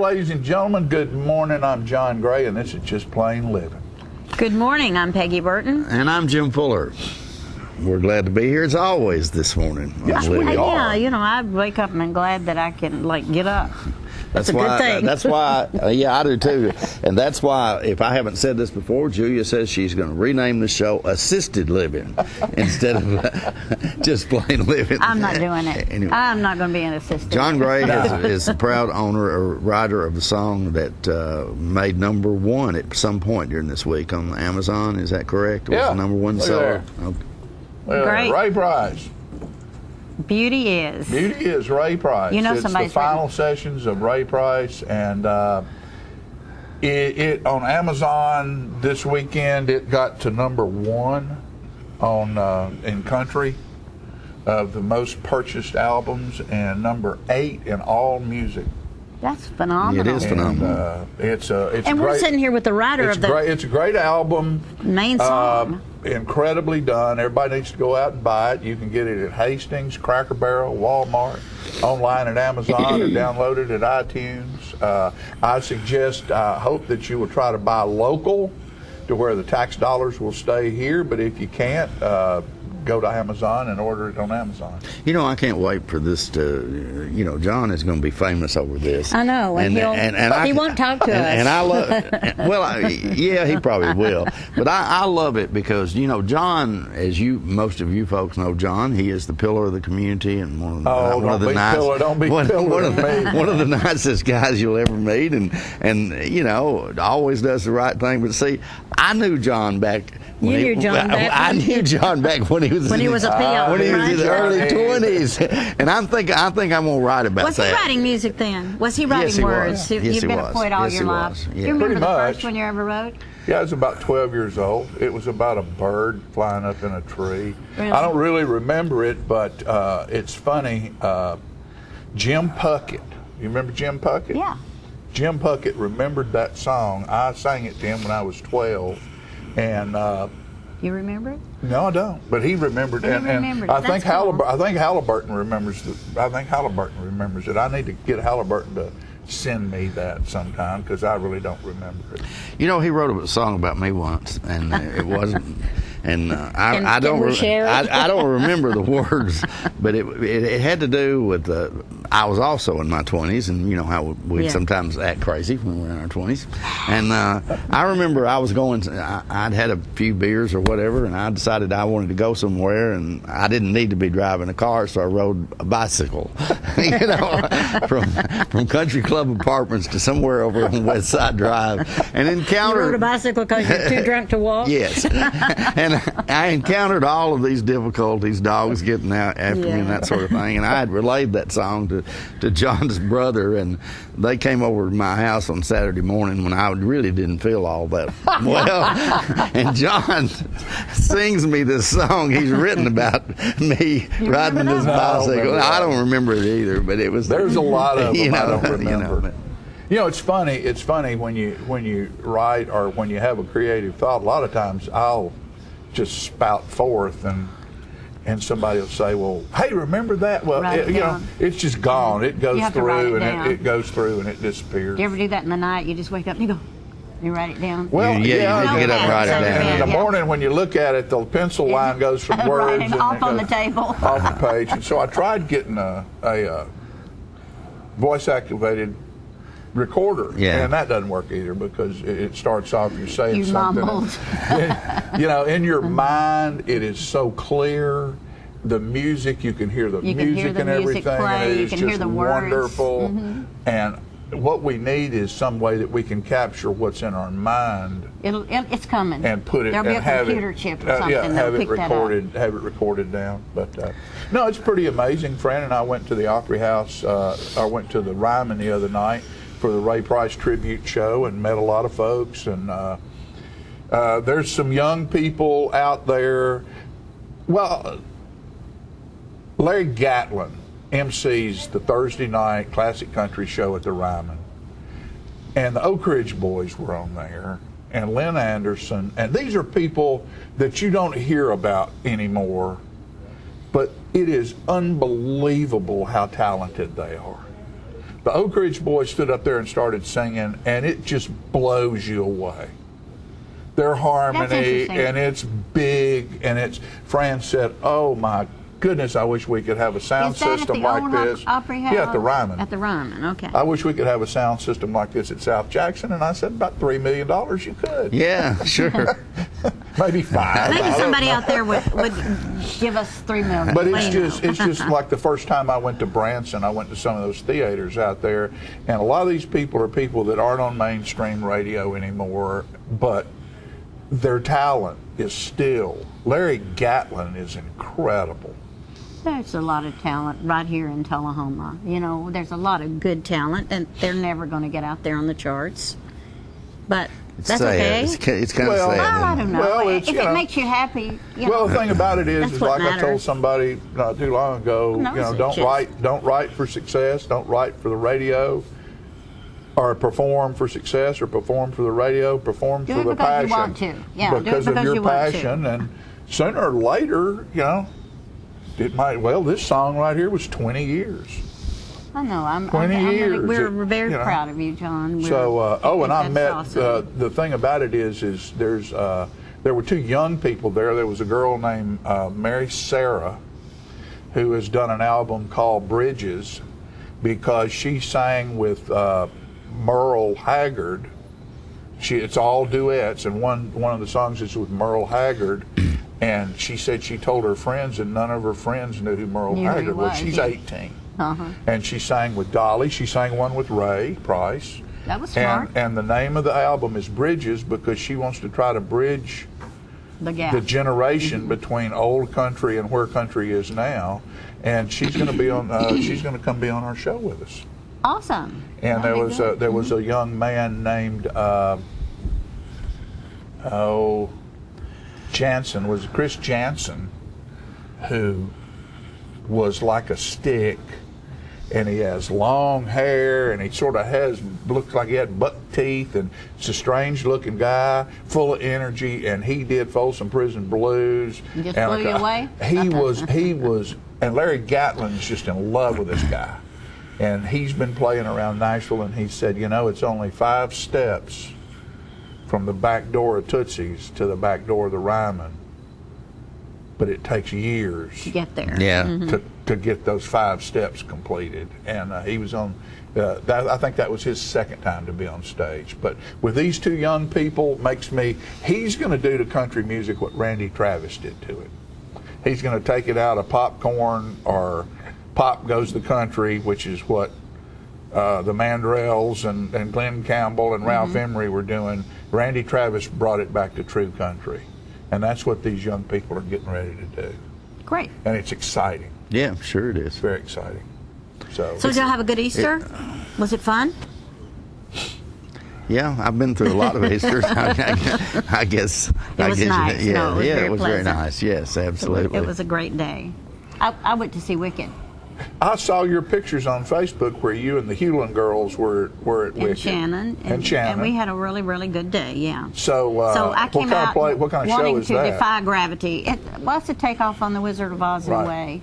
ladies and gentlemen. Good morning. I'm John Gray, and this is Just Plain Living. Good morning. I'm Peggy Burton. And I'm Jim Fuller. We're glad to be here as always this morning. Yes, we are. Yeah, you know, I wake up and I'm glad that I can, get up. That's a why, good thing. That's why, yeah, I do too. And that's why, if I haven't said this before, Julia says she's going to rename the show Assisted Living instead of Just Plain Living. I'm not doing it. Anyway, I'm not going to be an assistant. John Gray is the proud owner or writer of the song that made number one at some point during this week on Amazon. Is that correct? It was the number one seller. Okay. Great. Ray Price. Beauty is. Beauty is Ray Price. You know, it's the final sessions of Ray Price, and it on Amazon this weekend. It got to number one on in country of the most purchased albums, and number 8 in all music. That's phenomenal. It is phenomenal. It's and great, we're sitting here with the writer of the It's a great album. Main song. Incredibly done. Everybody needs to go out and buy it. You can get it at Hastings, Cracker Barrel, Walmart, online at Amazon, or download it at iTunes. I suggest, I hope that you will try to buy local to where the tax dollars will stay here, but if you can't, go to Amazon and order it on Amazon. You know, I can't wait for this to, John is going to be famous over this. I know, and he won't talk to us. And I love, yeah, he probably will. But I love it because, John, as most of you folks know, John, he is the pillar of the community and one of the nicest guys you'll ever meet, and always does the right thing. But see, I knew John back. I knew John back when he was a peon, when he was in the early 20s, and I think I'm gonna write about that. Was he writing music then? Was he writing words? Yes, You've been a poet all your life. Yeah. Do you remember Pretty the much. first one you ever wrote? Yeah, I was about 12 years old. It was about a bird flying up in a tree. Really? I don't really remember it, but it's funny. Jim Puckett. You remember Jim Puckett? Yeah. Jim Puckett remembered that song. I sang it to him when I was 12. And you remember it? no, I don't. But he remembered it. Remembered I it. think Cool. I think Halliburton remembers it. I need to get Halliburton to send me that sometime because I really don't remember it. He wrote a song about me once, and it wasn't. And I don't remember the words, but it had to do with I was also in my 20s, and you know how we sometimes act crazy when we're in our 20s. And I remember I was I'd had a few beers or whatever, and I decided I wanted to go somewhere, and I didn't need to be driving a car, so I rode a bicycle, from Country Club Apartments to somewhere over on West Side Drive, and encountered. You rode a bicycle because you're too drunk to walk? Yes. And I encountered all of these difficulties, dogs getting out after me and that sort of thing. And I had relayed that song to John's brother, and they came over to my house on Saturday morning when I really didn't feel all that well. And John sings me this song he's written about me riding this bicycle. I don't remember it either, but it was. There's a lot of them I don't remember. It's funny. It's funny when you write or when you have a creative thought. A lot of times I'll just spout forth and somebody will say, "Well, hey, remember that?" Well, it's just gone. It goes through and it goes through and it disappears. Do you ever do that in the night? You just wake up and you go, you write it down. Well, you get up and write it down. In the morning when you look at it, the pencil line goes from words and off on the table, off the page. And so I tried getting a voice activated recorder, and that doesn't work either because it starts off you're saying something. In your mind it is so clear. The music, you can hear the music and everything, and it is just wonderful. Mm-hmm. And what we need is some way that we can capture what's in our mind. It's coming. And put it. There'll be and a computer chip or something. Have it recorded. Have it recorded down. But no, it's pretty amazing. Fran and I went to the Opry House. I went to the Ryman the other night for the Ray Price tribute show and met a lot of folks. And there's some young people out there. Well, Larry Gatlin MCs the Thursday night classic country show at the Ryman, and the Oak Ridge Boys were on there, and Lynn Anderson, and these are people that you don't hear about anymore, but it is unbelievable how talented they are. The Oak Ridge Boys stood up there and started singing, and it just blows you away. Their harmony, and it's big, and it's. Fran said, "Oh my goodness, I wish we could have a sound system like this." Opry House? Yeah, at the Ryman. At the Ryman, okay. I wish we could have a sound system like this at South Jackson, and I said about $3 million you could. Yeah, sure. Maybe 5. Maybe somebody out there would give us $3 million. But it's just like the first time I went to Branson, I went to some of those theaters out there, and a lot of these people are people that aren't on mainstream radio anymore, but their talent is still. Larry Gatlin is incredible. There's a lot of talent right here in Tullahoma. You know, there's a lot of good talent, and they're never going to get out there on the charts. But that's okay. It's kind of sad. Well, I don't know. Well, if it makes you happy. Well, the thing about it is like matters. I told somebody not too long ago, don't write for success, don't write for the radio, or perform for success, or perform for the radio, perform for the passion. Do it because you want to. Yeah, because do it of your you want passion, to. and sooner or later, it might. Well, this song right here was 20 years. I know. 20 years. We're very proud of you, John. And I met. Awesome. The thing about it is there were 2 young people there. There was a girl named Mary Sarah, who has done an album called Bridges, because she sang with Merle Haggard. It's all duets, and one of the songs is with Merle Haggard. And she said she told her friends, and none of her friends knew who Merle Haggard was. She's 18. And she sang with Dolly. She sang one with Ray Price. That was smart. And the name of the album is Bridges, because she wants to try to bridge the gap, the generation between old country and where country is now. And she's going to be on. She's going to come be on our show with us. Awesome. And there was a young man named Chris Jansen, who was like a stick, and he has long hair, and he sort of looks like he had buck teeth, and it's a strange looking guy, full of energy, and he did Folsom Prison Blues. Just blew you away? He was, and Larry Gatlin's just in love with this guy. And he's been playing around Nashville, and he said, it's only 5 steps from the back door of Tootsie's to the back door of the Ryman, but it takes years to get there. Yeah, to get those 5 steps completed. And he was on. I think that was his second time to be on stage. But with these 2 young people, he's going to do to country music what Randy Travis did to it. He's going to take it out of popcorn or Pop Goes the Country, which is what the Mandrells and Glenn Campbell and Ralph Emery were doing. Randy Travis brought it back to true country, and that's what these young people are getting ready to do. Great. And it's exciting. Yeah, sure it is. It's very exciting. So did y'all have a good Easter? Was it fun? Yeah, I've been through a lot of Easters. I guess. It was nice. Yeah, it was very pleasant. nice. Yes, absolutely. It was a great day. I went to see Wicked. I saw your pictures on Facebook where you and the Hewlin girls were at Wicked. And Shannon. And we had a really, really good day, yeah. So I came out what kind of show is that? wanting to defy gravity. It's a takeoff on The Wizard of Oz in a way.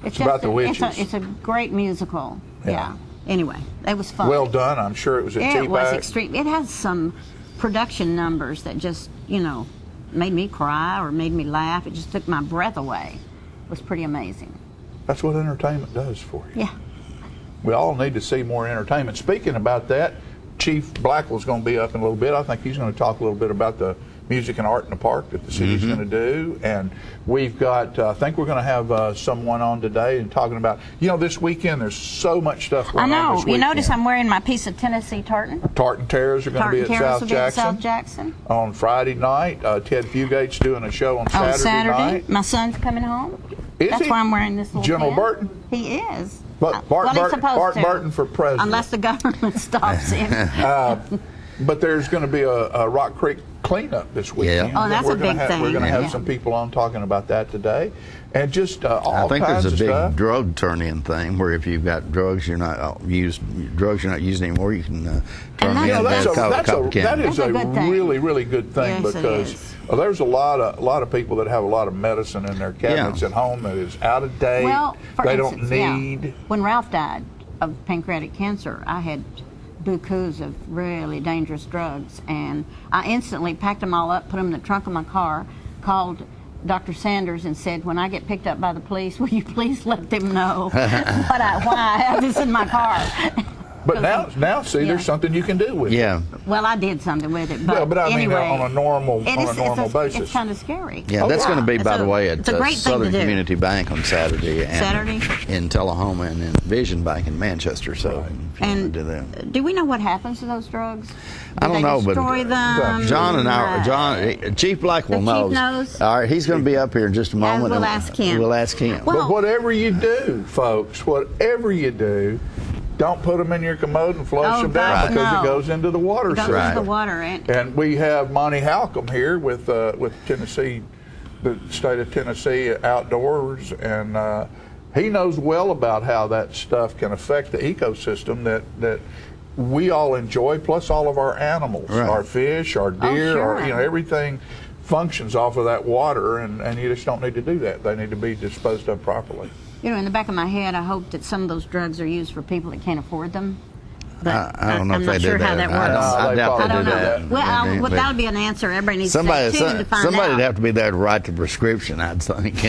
It's about the witches. It's a great musical, yeah. Anyway, it was fun. Well done. I'm sure it was a cheap It was act. extreme. It has some production numbers that just, made me cry or made me laugh. It just took my breath away. It was pretty amazing. That's what entertainment does for you. Yeah. We all need to see more entertainment. Speaking about that, Chief Blackwell's going to be up in a little bit. I think he's going to talk a little bit about the music and art in the park that the city's going to do. And we've got, I think we're going to have someone on today and talking about, this weekend there's so much stuff going on this weekend. You notice I'm wearing my piece of Tennessee tartan? Tartan Terrors are going to be at South Jackson. On Friday night. Ted Fugate's doing a show on Saturday night. My son's coming home. That's why I'm wearing this little General pin. Burton? He is. But Bart Burton for president. Unless the government stops him. But there's going to be a Rock Creek cleanup this weekend. Yeah. Oh, that's a big thing. We're going to have some people on talking about that today. And just all kinds of stuff. I think there's a big drug turn-in thing where if you've got drugs you're not using anymore, you can turn them in. That is a really, really good thing, yes, because there's a lot of people that have a lot of medicine in their cabinets at home that is out of date. Well, they don't need. When Ralph died, of pancreatic cancer, I had bukus of really dangerous drugs, and I instantly packed them all up, put them in the trunk of my car, called Dr. Sanders and said, when I get picked up by the police, will you please let them know why I was in my car? But now, see, there's something you can do with it. Well, I did something with it, but I anyway, mean, on a normal basis. It's kind of scary. Yeah, that's going to be, by the way, at Southern Community Bank on Saturday. In Tullahoma, and in Vision Bank in Manchester. So, do we know what happens to those drugs? I don't know, but John Chief Blackwell knows. All right, he's going to be up here in just a moment. We'll ask him. We'll ask him. But whatever you do, folks, whatever you do, don't put them in your commode and flush them down because it goes into the water system. It goes into the water. And we have Monty Halcomb here with Tennessee, the state of Tennessee Outdoors, and he knows well about how that stuff can affect the ecosystem that we all enjoy, plus all of our animals, our fish, our deer, everything functions off of that water, and you just don't need to do that. They need to be disposed of properly. You know, in the back of my head, I hope that some of those drugs are used for people that can't afford them. But I don't know if they do that. I'm not sure how that works. I doubt they do that. Well, that would be an answer. Everybody needs to stay tuned to find out. Somebody'd have to be there to write the prescription, I'd think.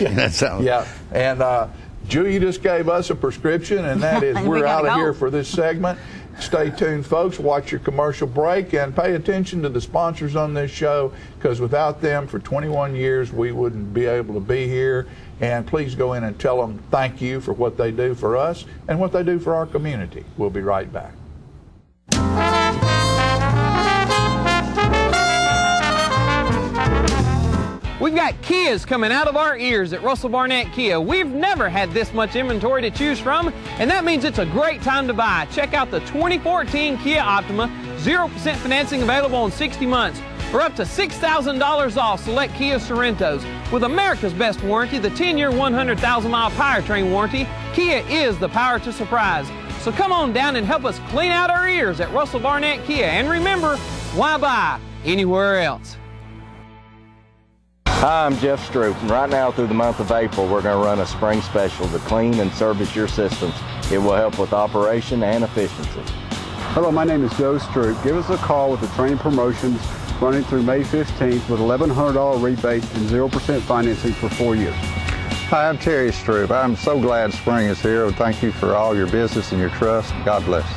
And Julie just gave us a prescription, and that is we're out of here for this segment. Stay tuned, folks. Watch your commercial break and pay attention to the sponsors on this show, because without them for 21 years, we wouldn't be able to be here. And please go in and tell them thank you for what they do for us and what they do for our community. We'll be right back. We've got Kias coming out of our ears at Russell Barnett Kia. We've never had this much inventory to choose from, and that means it's a great time to buy. Check out the 2014 Kia Optima, 0% financing available in 60 months, or up to $6,000 off select Kia Sorrentos. With America's best warranty, the 10-year, 100,000-mile powertrain warranty, Kia is the power to surprise. So come on down and help us clean out our ears at Russell Barnett Kia. And remember, why buy anywhere else? Hi, I'm Jeff Stroop, and right now through the month of April, we're going to run a spring special to clean and service your systems. It will help with operation and efficiency. Hello, my name is Joe Stroop. Give us a call with the training promotions running through May 15th with $1,100 rebate and 0% financing for 4 years. Hi, I'm Terry Stroop. I'm so glad spring is here. Thank you for all your business and your trust. God bless.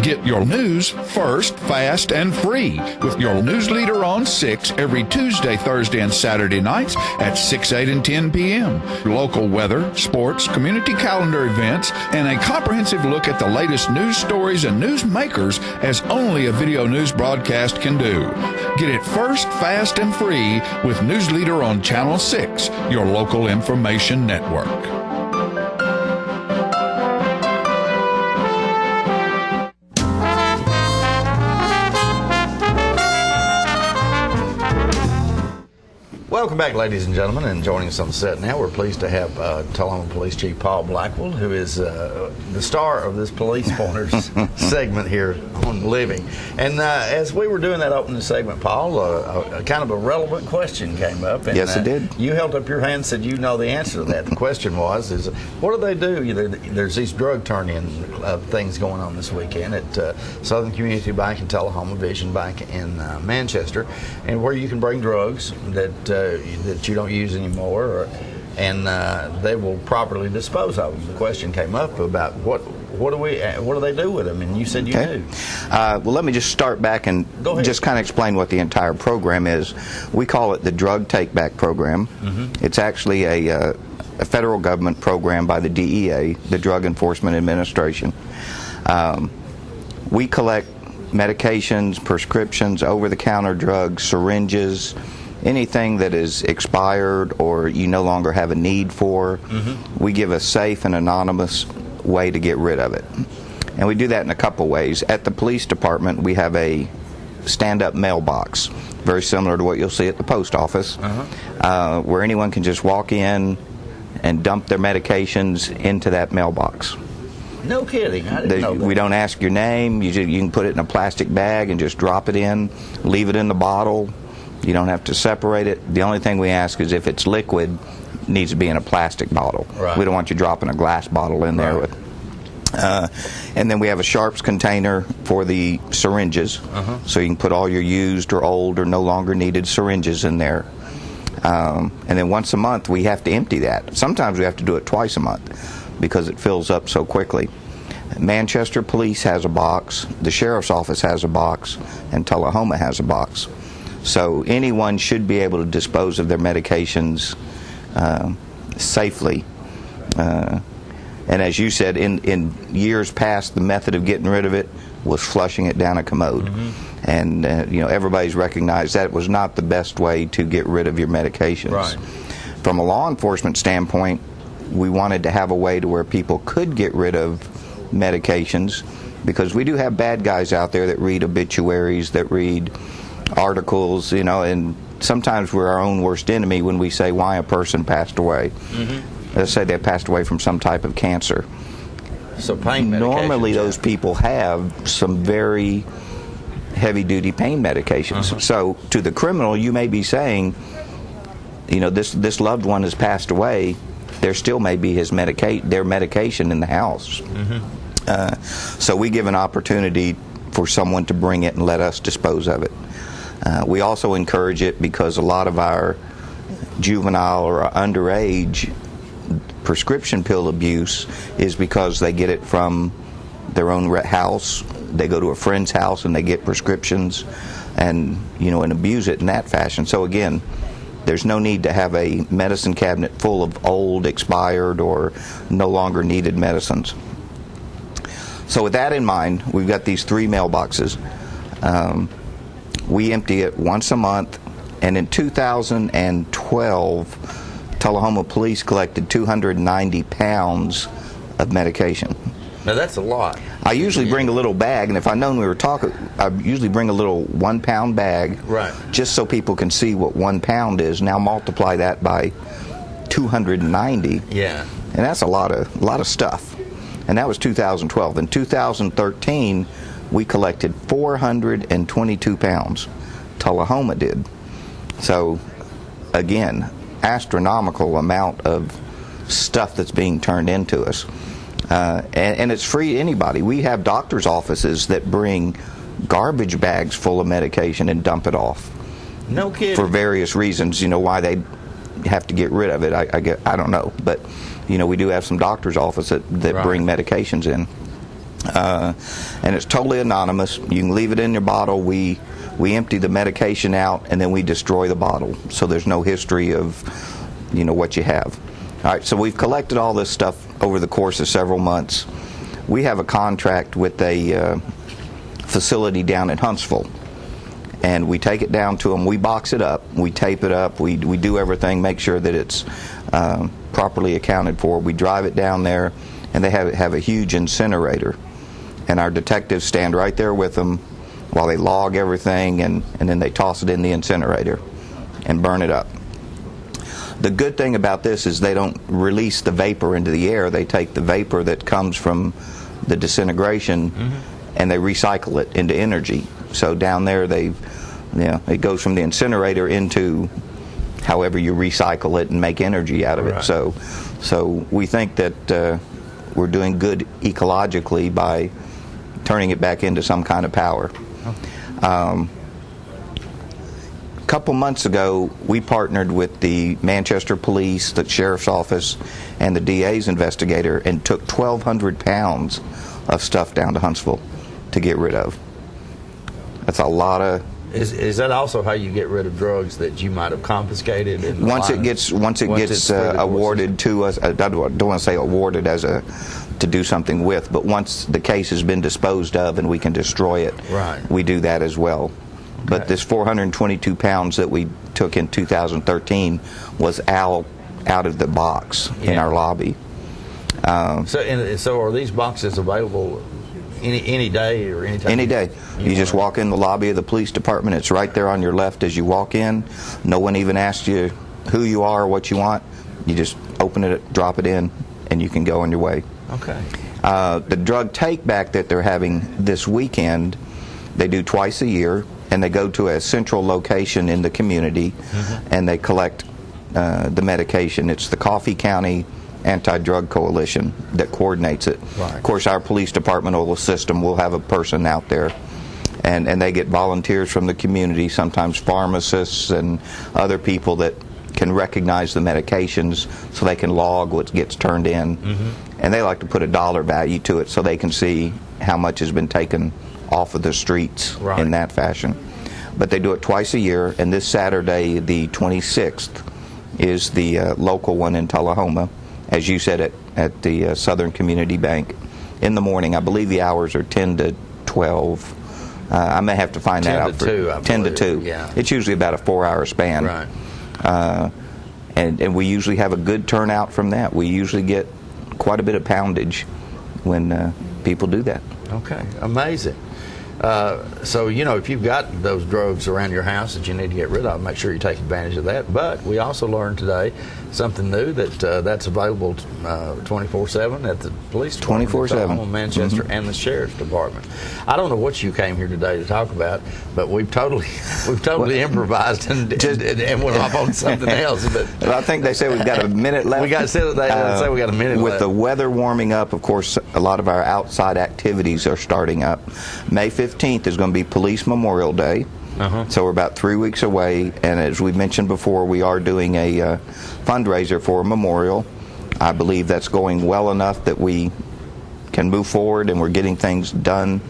Get your news first, fast, and free with your news leader on 6 every Tuesday, Thursday, and Saturday nights at 6, 8, and 10 p.m. Local weather, sports, community calendar events, and a comprehensive look at the latest news stories and news makers as only a video news broadcast can do. Get it first, fast, and free with News Leader on Channel 6, your local information network. Welcome back, ladies and gentlemen, and joining us on the set now, we're pleased to have Tullahoma Police Chief Paul Blackwell, who is the star of this Police Pointers segment here on Living. And as we were doing that opening segment, Paul, a kind of a relevant question came up. And, yes, it did. You held up your hand and said you know the answer to that. The question is what do they do? There's these drug turn-in things going on this weekend at Southern Community Bank in Tullahoma, Vision Bank in Manchester, and where you can bring drugs that you don't use anymore, and they will properly dispose of them. The question came up about what do they do with them, and you said you knew. Well, let me just start back and just kind of explain what the entire program is. We call it the Drug Take Back Program. Mm-hmm. It's actually a federal government program by the DEA, the Drug Enforcement Administration. We collect medications, prescriptions, over-the-counter drugs, syringes, anything that is expired or you no longer have a need for. Mm-hmm. We give a safe and anonymous way to get rid of it. And we do that in a couple ways. At the police department, we have a stand-up mailbox, very similar to what you'll see at the post office, where anyone can just walk in and dump their medications into that mailbox. No kidding. I didn't know that. We don't ask your name. You can put it in a plastic bag and just drop it in, leave it in the bottle. You don't have to separate it. The only thing we ask is if it's liquid, it needs to be in a plastic bottle. Right. We don't want you dropping a glass bottle in there. Right. And then we have a sharps container for the syringes, so you can put all your used or old or no longer needed syringes in there. And then once a month we have to empty that. Sometimes we have to do it twice a month because it fills up so quickly. Manchester Police has a box, the Sheriff's Office has a box, and Tullahoma has a box. So anyone should be able to dispose of their medications safely. And as you said, in years past, the method of getting rid of it was flushing it down a commode. And everybody's recognized that was not the best way to get rid of your medications. Right. From a law enforcement standpoint, we wanted to have a way to where people could get rid of medications, because we do have bad guys out there that read obituaries, that read articles, and sometimes we're our own worst enemy when we say why a person passed away. Let's say they passed away from some type of cancer. So pain medications. Normally those people have some very heavy-duty pain medications. So to the criminal, you may be saying, this loved one has passed away. There still may be their medication in the house. So we give an opportunity for someone to bring it and let us dispose of it. We also encourage it because a lot of our juvenile or underage prescription pill abuse is because they get it from their own house. They go to a friend's house and they get prescriptions and abuse it in that fashion. So again, there's no need to have a medicine cabinet full of old, expired, or no longer needed medicines. So with that in mind, we've got these 3 mailboxes. We empty it once a month, and in 2012, Tullahoma Police collected 290 pounds of medication. Now that's a lot. I usually bring a little bag, and if I'd known we were talking, I usually bring a little 1 pound bag, right, just so people can see what 1 pound is. Now multiply that by 290. Yeah. And that's a lot of stuff. And that was 2012. In 2013, we collected 422 pounds. Tullahoma did. So, again, astronomical amount of stuff that's being turned into us. And it's free to anybody. We have doctors' offices that bring garbage bags full of medication and dump it off. No kidding. For various reasons, why they have to get rid of it. I don't know. But, we do have some doctors' offices that right, bring medications in. And it's totally anonymous. You can leave it in your bottle. We empty the medication out, and then we destroy the bottle. So there's no history of, what you have. All right, so we've collected all this stuff over the course of several months. We have a contract with a facility down in Huntsville, and we take it down to them. We box it up, we tape it up, we do everything, make sure that it's properly accounted for. We drive it down there, and they have a huge incinerator, and our detectives stand right there with them while they log everything, and then they toss it in the incinerator and burn it up. The good thing about this is they don't release the vapor into the air. They take the vapor that comes from the disintegration and they recycle it into energy. So down there it goes from the incinerator into however you recycle it and make energy out of it. So we think that we're doing good ecologically by turning it back into some kind of power. A couple months ago, we partnered with the Manchester Police, the Sheriff's Office, and the DA's investigator and took 1,200 pounds of stuff down to Huntsville to get rid of. That's a lot of... Is that also how you get rid of drugs that you might have confiscated? Once it gets awarded to us, I don't want to say awarded as to do something with, but once the case has been disposed of and we can destroy it, right, we do that as well. But this 422 pounds that we took in 2013 was out of the box in our lobby. So are these boxes available any day or any time? Any day. You just walk in the lobby of the police department. It's right there on your left as you walk in. No one even asks you who you are or what you want. You just open it, drop it in, and you can go on your way. Okay. The drug take back that they're having this weekend, they do twice a year. and they go to a central location in the community, and they collect the medication. It's the Coffee County Anti-Drug Coalition that coordinates it. Right. Of course, our police department will assist them. We'll have a person out there, and they get volunteers from the community, sometimes pharmacists and other people that can recognize the medications so they can log what gets turned in. And they like to put a dollar value to it so they can see how much has been taken off of the streets in that fashion. But they do it twice a year, and this Saturday, the 26th, is the local one in Tullahoma, as you said, at the Southern Community Bank in the morning. I believe the hours are 10 to 12. I may have to find that out. 10 to 2. Yeah. It's usually about a 4-hour span. Right. And we usually have a good turnout from that. We usually get quite a bit of poundage when people do that. Okay, amazing. So, you know, if you've got those drugs around your house that you need to get rid of, make sure you take advantage of that. But we also learned today something new, that that's available 24/7 at the police department, 24/7, Manchester, and the sheriff's department. I don't know what you came here today to talk about, but we've totally improvised and went off on something else. But I think they say we've got a minute left. We got to say we got a minute with left. the weather warming up. Of course, a lot of our outside activities are starting up. May 15th is going to be Police Memorial Day. So we're about 3 weeks away, and as we mentioned before, we are doing a fundraiser for a memorial. I believe that's going well enough that we can move forward, and we're getting things done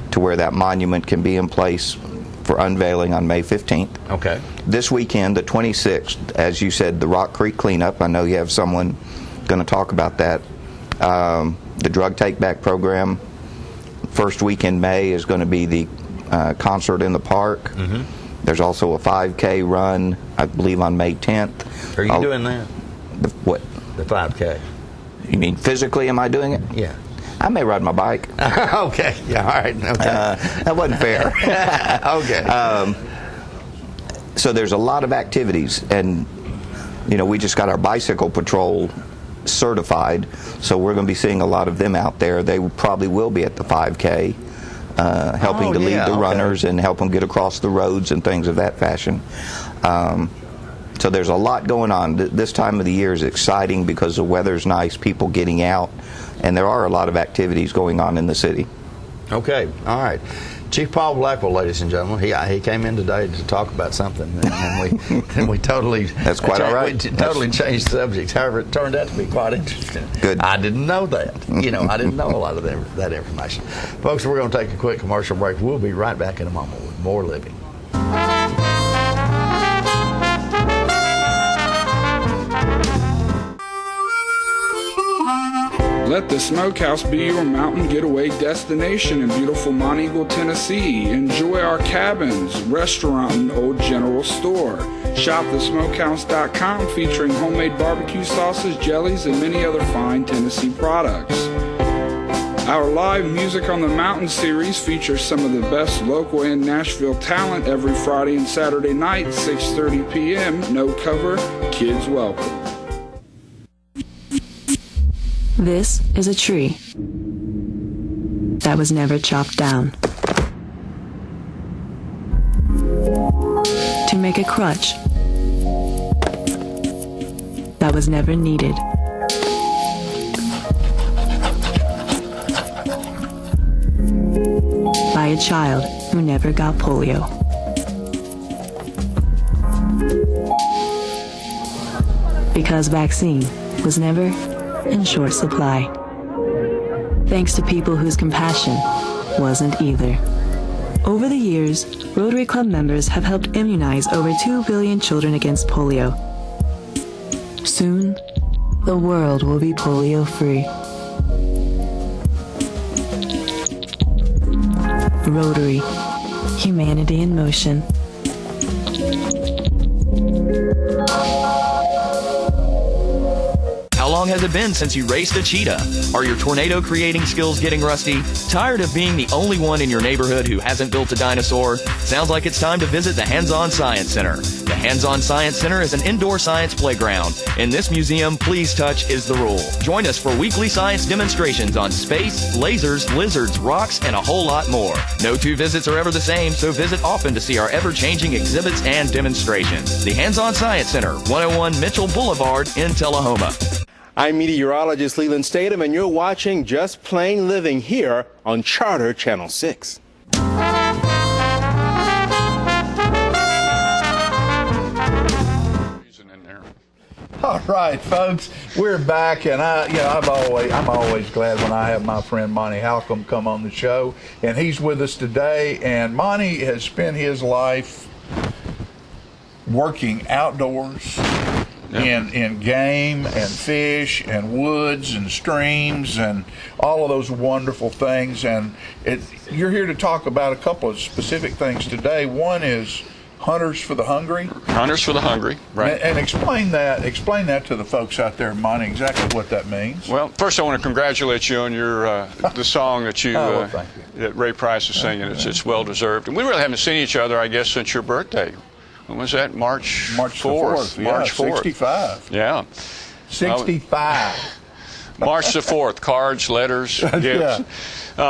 to where that monument can be in place for unveiling on May 15th. Okay. This weekend, the 26th, as you said, the Rock Creek cleanup. I know you have someone going to talk about that. The drug take-back program. First week in May is going to be the concert in the park. There's also a 5K run, I believe, on May 10th. Are you doing that? What? The 5K. You mean physically am I doing it? Yeah. I may ride my bike. Okay. Yeah, all right. Okay. That wasn't fair. Okay. So there's a lot of activities, and you know, we just got our bicycle patrol certified, so we're going to be seeing a lot of them out there. They probably will be at the 5K, helping to lead the runners and help them get across the roads and things of that fashion. So there's a lot going on. This time of the year is exciting because the weather's nice, people getting out, and there are a lot of activities going on in the city. Okay, all right. Chief Paul Blackwell, ladies and gentlemen, he came in today to talk about something, and we totally that's quite all right. We totally changed subjects. However, it turned out to be quite interesting. Good. I didn't know that. You know, I didn't know a lot of that information. Folks, we're going to take a quick commercial break. We'll be right back in a moment with more living. Let the Smokehouse be your mountain getaway destination in beautiful Monteagle, Tennessee. Enjoy our cabins, restaurant, and old general store. Shop thesmokehouse.com featuring homemade barbecue sauces, jellies, and many other fine Tennessee products. Our live Music on the Mountain series features some of the best local and Nashville talent every Friday and Saturday night, 6:30 p.m. No cover, kids welcome. This is a tree that was never chopped down to make a crutch that was never needed. By a child who never got polio. Because vaccine was never in short supply. Thanks to people whose compassion wasn't either. Over the years, Rotary Club members have helped immunize over 2 billion children against polio. Soon, the world will be polio-free. Rotary, humanity in motion. How long has it been since you raced a cheetah? Are your tornado creating skills getting rusty? Tired of being the only one in your neighborhood who hasn't built a dinosaur? Sounds like it's time to visit the Hands-On Science Center. The Hands-On Science Center is an indoor science playground. In this museum, please touch is the rule. Join us for weekly science demonstrations on space, lasers, lizards, rocks, and a whole lot more. No two visits are ever the same, so visit often to see our ever-changing exhibits and demonstrations. The Hands-On Science Center, 101 Mitchell Boulevard in Tullahoma. I'm meteorologist Leland Statham, and you're watching Just Plain Living here on Charter Channel 6. All right, folks, we're back, and I'm always glad when I have my friend Monty Halcomb come on the show, and he's with us today. And Monty has spent his life working outdoors in game and fish and woods and streams and all of those wonderful things. And you're here to talk about a couple of specific things today. One is Hunters for the Hungry. Hunters for the Hungry, right. And explain that to the folks out there, Monty, exactly what that means. Well, first I want to congratulate you on your the song that that Ray Price is singing. It's well deserved. And we really haven't seen each other, I guess, since your birthday. When was that? March 4th. March 4th. 65. Yeah. 65. March the 4th. Cards, letters, gifts.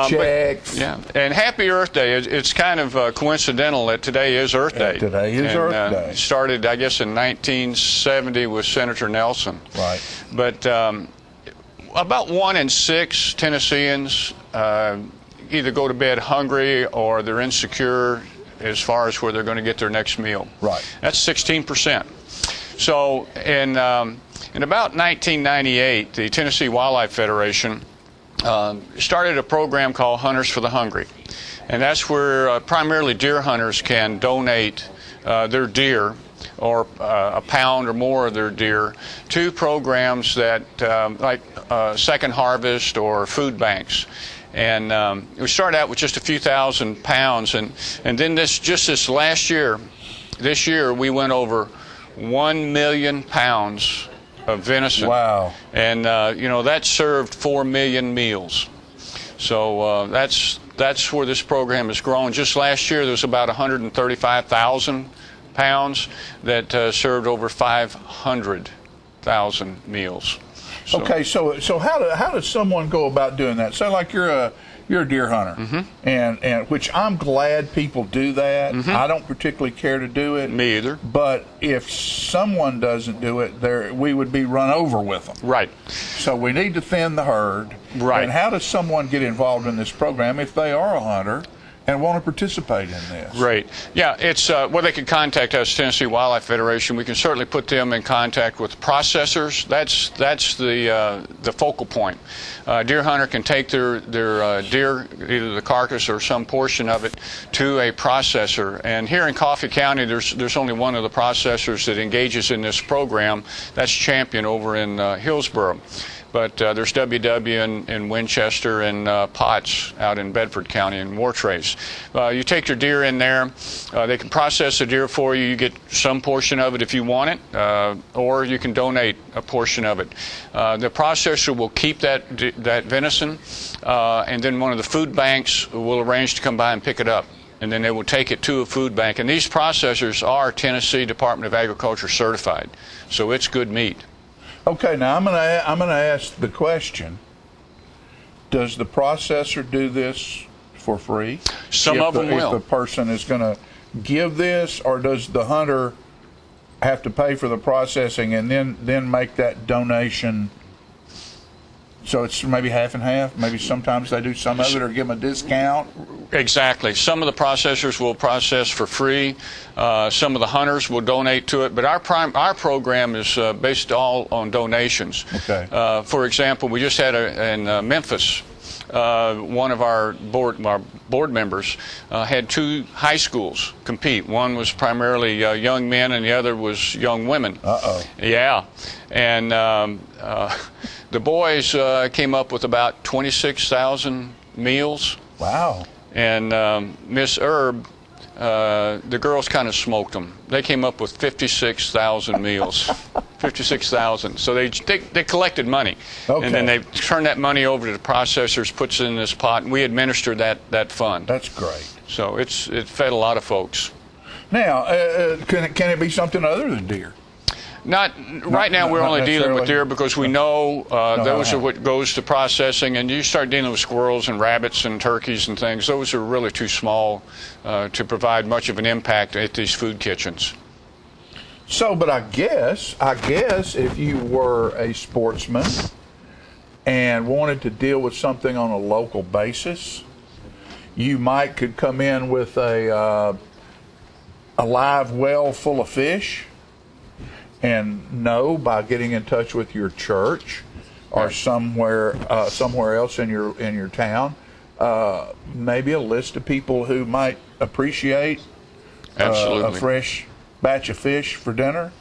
Checks. And happy Earth Day. It's kind of coincidental that today is Earth Day. Today is Earth Day. It started, I guess, in 1970 with Senator Nelson. Right. But about 1 in 6 Tennesseans either go to bed hungry or they're insecure as far as where they're going to get their next meal. Right. That's 16%. So in about 1998, the Tennessee Wildlife Federation started a program called Hunters for the Hungry. And that's where primarily deer hunters can donate their deer or a pound or more of their deer to programs that like Second Harvest or food banks. And we started out with just a few thousand pounds, and then this last year, we went over 1 million pounds of venison. Wow. And that served 4 million meals. So that's where this program has grown. Just last year there was about 135,000 pounds that served over 500,000 meals. So. Okay, so how does someone go about doing that? So like you're a deer hunter, and which I'm glad people do that. I don't particularly care to do it. Me either. But if someone doesn't do it, we would be run over with them. Right. So we need to thin the herd. Right. And how does someone get involved in this program if they are a hunter and want to participate in this? Right. Yeah, it's they can contact us, Tennessee Wildlife Federation. We can certainly put them in contact with processors. That's the focal point. Deer hunter can take their deer, either the carcass or some portion of it, to a processor. And here in Coffee County, there's only one of the processors that engages in this program. That's Champion over in Hillsboro. But there's WW in Winchester and Potts out in Bedford County and Wartrace. You take your deer in there. They can process the deer for you. You get some portion of it if you want it, or you can donate a portion of it. The processor will keep that venison, and then one of the food banks will arrange to come by and pick it up. And then they will take it to a food bank. And these processors are Tennessee Department of Agriculture certified, so it's good meat. Okay, now I'm gonna ask the question: does the processor do this for free? Some of them will. If the person is going to give this, or does the hunter have to pay for the processing and then make that donation? So it's maybe half and half. Maybe sometimes they do some of it or give them a discount. Exactly. Some of the processors will process for free. Some of the hunters will donate to it. But our program is based all on donations. Okay. For example, we just had in Memphis. One of our board members had 2 high schools compete. One was primarily young men, and the other was young women. Uh-oh. Yeah. And the boys came up with about 26,000 meals. Wow. And Miss Erb the girls kind of smoked them. They came up with 56,000 meals. 56,000. So they collected money. Okay. And then they turned that money over to the processors, puts it in this pot, and we administer that fund. That's great. So it fed a lot of folks. Now, can it be something other than deer? Right now we're only dealing with deer because we know those are what goes to processing, and you start dealing with squirrels and rabbits and turkeys and things. Those are really too small to provide much of an impact at these food kitchens. So, but I guess if you were a sportsman and wanted to deal with something on a local basis, you could come in with a live well full of fish, and know by getting in touch with your church or somewhere else in your town, maybe a list of people who might appreciate a fresh batch of fish for dinner,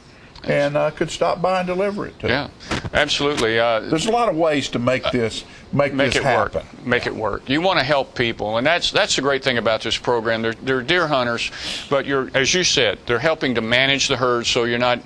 and could stop by and deliver it to them. Yeah, absolutely. There's a lot of ways to make this happen. Make it work. You want to help people, and that's the great thing about this program. They're deer hunters, but as you said, they're helping to manage the herd, so you're not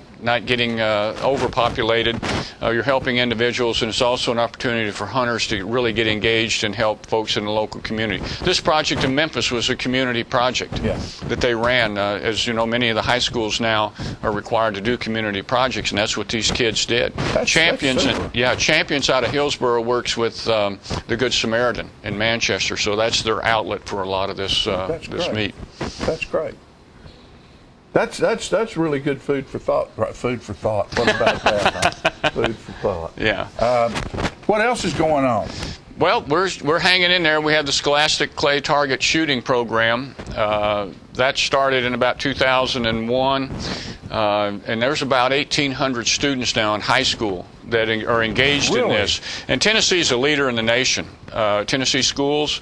getting overpopulated. You're helping individuals, and it's also an opportunity for hunters to really get engaged and help folks in the local community. This project in Memphis was a community project that they ran. As you know, many of the high schools now are required to do community projects, and that's what these kids did. Champions out of Hillsborough works with the Good Samaritan in Manchester, so that's their outlet for a lot of this meat. That's great. That's really good food for thought. Right, food for thought. What about that? Huh? Food for thought. Yeah. What else is going on? Well, we're hanging in there. We have the Scholastic Clay Target Shooting Program. That started in about 2001, and there's about 1,800 students now in high school that are engaged in this. And Tennessee's a leader in the nation. Tennessee schools,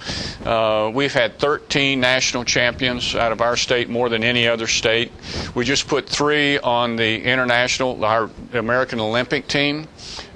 we've had 13 national champions out of our state, more than any other state. We just put 3 on the our American Olympic team.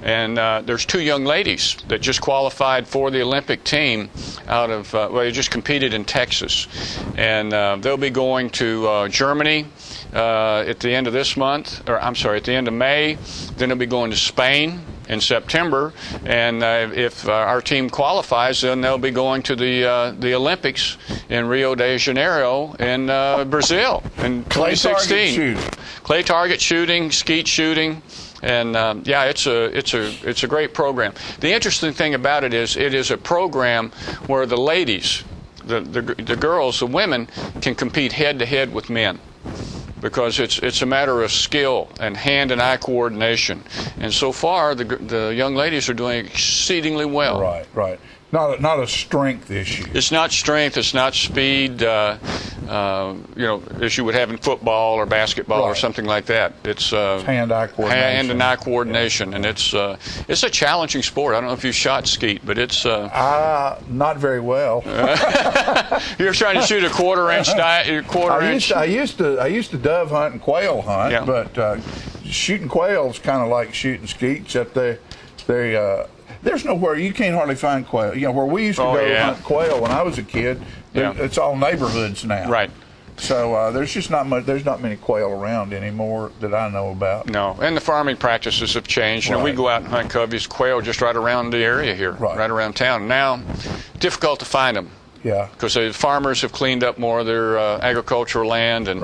And there's 2 young ladies that just qualified for the Olympic team out of, they just competed in Texas. And they'll be going to Germany at the end of this month, at the end of May. Then they'll be going to Spain in September. And if our team qualifies, then they'll be going to the Olympics in Rio de Janeiro in Brazil in 2016. Clay target shooting, skeet shooting. And it's a great program. The interesting thing about it is a program where the ladies, the girls, the women can compete head to head with men, because it's a matter of skill and hand and eye coordination. And so far, the young ladies are doing exceedingly well. Right. Not a strength issue. It's not strength. It's not speed. As you would have in football or basketball or something like that. It's hand-eye coordination. Hand and eye coordination, and it's a challenging sport. I don't know if you shot skeet, but it's not very well. You're trying to shoot a quarter-inch. I used to dove hunt and quail hunt, but shooting quail is kind of like shooting skeet, except there's nowhere, you can't hardly find quail. Where we used to go hunt quail when I was a kid, it's all neighborhoods now. Right. So there's just not much. There's not many quail around anymore that I know about. No, and the farming practices have changed. We go out and hunt coveys, quail just right around the area here, right around town. Now, difficult to find them. Yeah. Because the farmers have cleaned up more of their agricultural land, and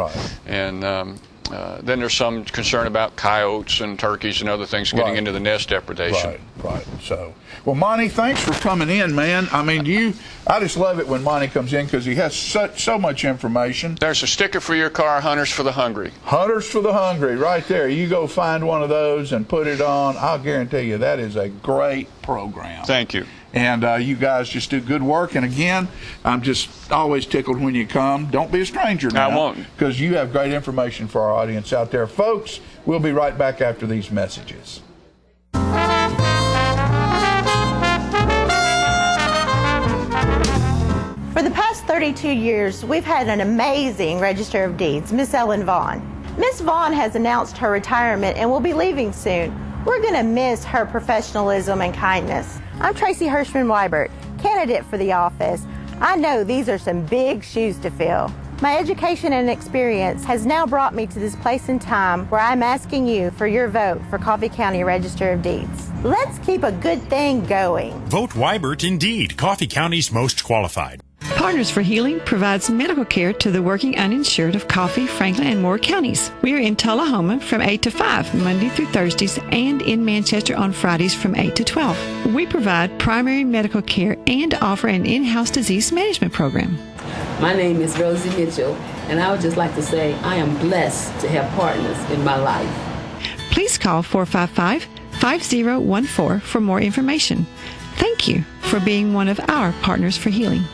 then there's some concern about coyotes and turkeys and other things getting into the nest depredation. Right. So, well, Monty, thanks for coming in, man. I mean, I just love it when Monty comes in because he has so much information. There's a sticker for your car, Hunters for the Hungry. Hunters for the Hungry, right there. You go find one of those and put it on. I'll guarantee you that is a great program. Thank you. And you guys just do good work. And again, I'm just always tickled when you come. Don't be a stranger now. I won't. Because you have great information for our audience out there. Folks, we'll be right back after these messages. For the past 32 years, we've had an amazing Register of Deeds, Miss Ellen Vaughn. Miss Vaughn has announced her retirement and will be leaving soon. We're going to miss her professionalism and kindness. I'm Tracy Hirschman Weibert, candidate for the office. I know these are some big shoes to fill. My education and experience has now brought me to this place and time where I'm asking you for your vote for Coffee County Register of Deeds. Let's keep a good thing going. Vote Weibert Indeed, Coffee County's most qualified. Partners for Healing provides medical care to the working uninsured of Coffee, Franklin, and Moore counties. We are in Tullahoma from 8 to 5, Monday through Thursdays, and in Manchester on Fridays from 8 to 12. We provide primary medical care and offer an in-house disease management program. My name is Rosie Mitchell, and I would just like to say I am blessed to have partners in my life. Please call 455-5014 for more information. Thank you for being one of our Partners for Healing.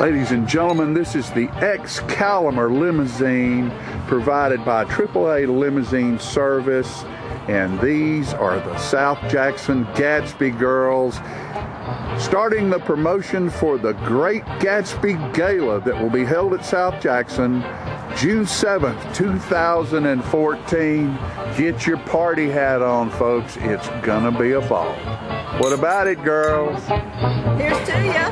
Ladies and gentlemen, this is the Excalibur limousine provided by AAA Limousine Service, and these are the South Jackson Gatsby girls, starting the promotion for the Great Gatsby Gala that will be held at South Jackson June 7th, 2014. Get your party hat on, folks. It's gonna be a ball. What about it, girls? Here's to ya.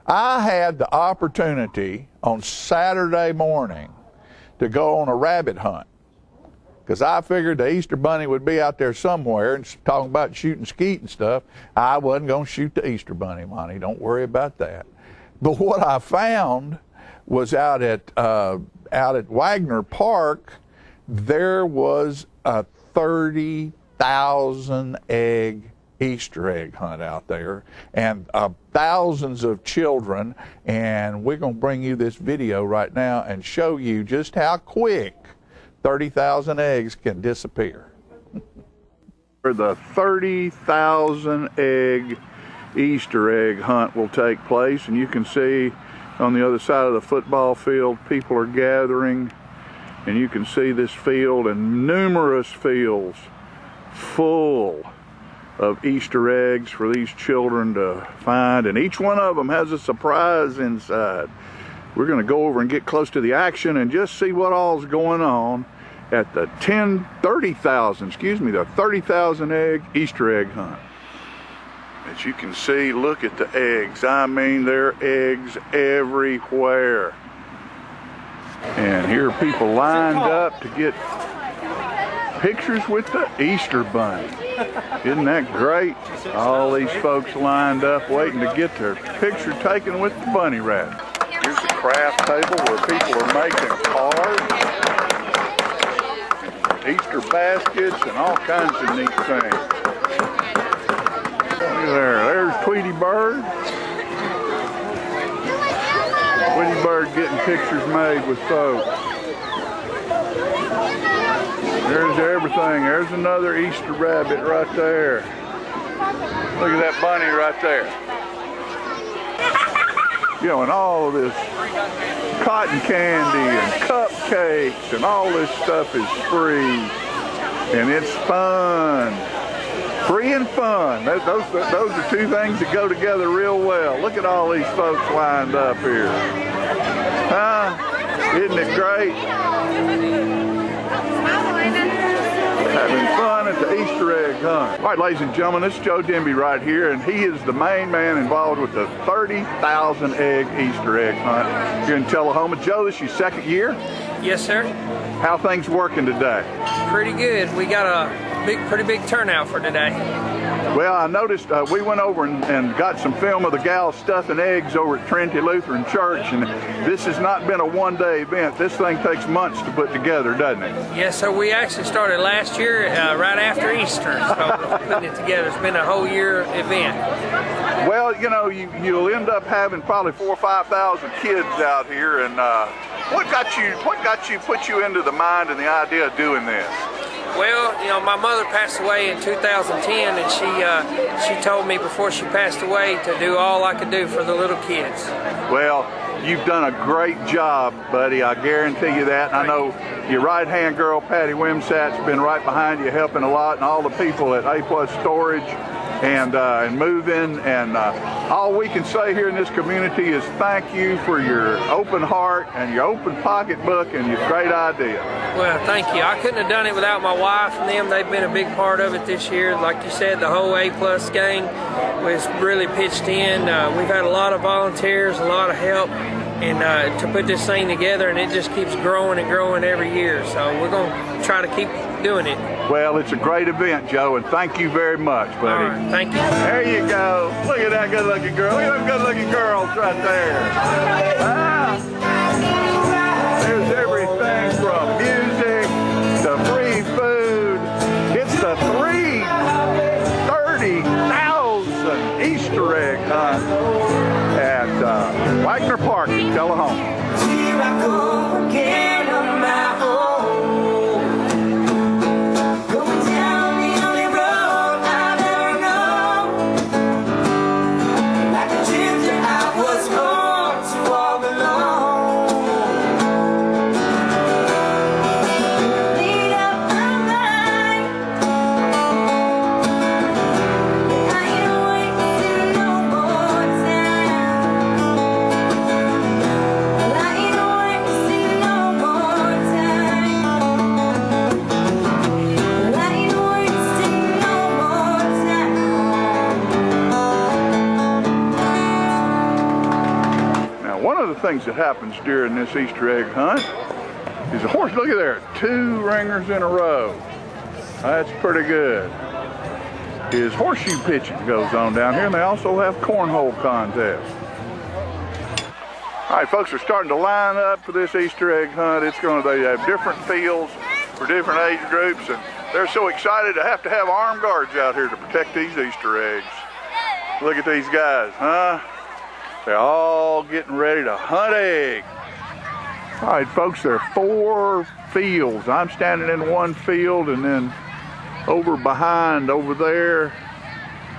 I had the opportunity on Saturday morning to go on a rabbit hunt because I figured the Easter Bunny would be out there somewhere and talking about shooting skeet and stuff. I wasn't going to shoot the Easter Bunny, Monty. Don't worry about that. But what I found was out at Wagner Park, there was a 30,000 egg Easter egg hunt out there, and thousands of children, and we're going to bring you this video right now and show you just how quick 30,000 eggs can disappear. The 30,000 egg Easter egg hunt will take place, and you can see on the other side of the football field people are gathering, and you can see this field and numerous fields full of Easter eggs for these children to find, and each one of them has a surprise inside. We're going to go over and get close to the action and just see what all's going on at the 30,000 egg Easter egg hunt. As you can see, look at the eggs. I mean, there are eggs everywhere. And here are people lined up to get pictures with the Easter Bunny. Isn't that great? All these folks lined up waiting to get their picture taken with the bunny rabbit. Here's a craft table where people are making cards, Easter baskets, and all kinds of neat things. Look there, there's Tweety Bird. Tweety Bird getting pictures made with folks. There's everything. There's another Easter rabbit right there. Look at that bunny right there. You know, and all of this cotton candy and cupcakes and all this stuff is free. And it's fun. Free and fun. Those are two things that go together real well. Look at all these folks lined up here. Huh? Isn't it great? Having fun at the Easter egg hunt. All right, ladies and gentlemen, this is Joe Denby right here, and he is the main man involved with the 30,000 egg Easter egg hunt here in Tullahoma. Joe, this is your second year? Yes, sir. How things working today? Pretty good. We got a pretty big turnout for today. Well, I noticed we went over and got some film of the gals stuffing eggs over at Trinity Lutheran Church, and this has not been a one-day event. This thing takes months to put together, doesn't it? Yes, sir. We actually started last year right after Easter, so we're putting it together. It's been a whole year event. Well, you know, you'll end up having probably 4,000 or 5,000 kids out here, and what got you put you into the mind and the idea of doing this? Well, you know, my mother passed away in 2010, and she told me before she passed away to do all I could do for the little kids. Well, you've done a great job, buddy. I guarantee you that. And I know your right-hand girl, Patty Wimsat's been right behind you helping a lot, and all the people at A+ Storage. and move in. And all we can say here in this community is thank you for your open heart and your open pocketbook and your great idea. Well, thank you. I couldn't have done it without my wife and them. They've been a big part of it this year. Like you said, the whole A-plus gang was really pitched in. We've had a lot of volunteers, a lot of help, and to put this thing together, and it just keeps growing and growing every year. So we're going to try to keep doing it. Well, it's a great event, Joe, and thank you very much, buddy. All right, thank you. There you go. Look at that good-looking girl. Look at them good-looking girls right there. There's everything from music to free food. It's the 330,000 Easter egg hunt at Wagner Park in Tullahoma. Here I go again on my own. Things that happens during this Easter egg hunt is a horse. Look at there, 2 ringers in a row. That's pretty good. His horseshoe pitching goes on down here, and they also have cornhole contests. All right, folks are starting to line up for this Easter egg hunt. They have different fields for different age groups, and they're so excited to have armed guards out here to protect these Easter eggs. Look at these guys, huh? They're all getting ready to hunt eggs. All right, folks, there are 4 fields. I'm standing in one field, and then over there,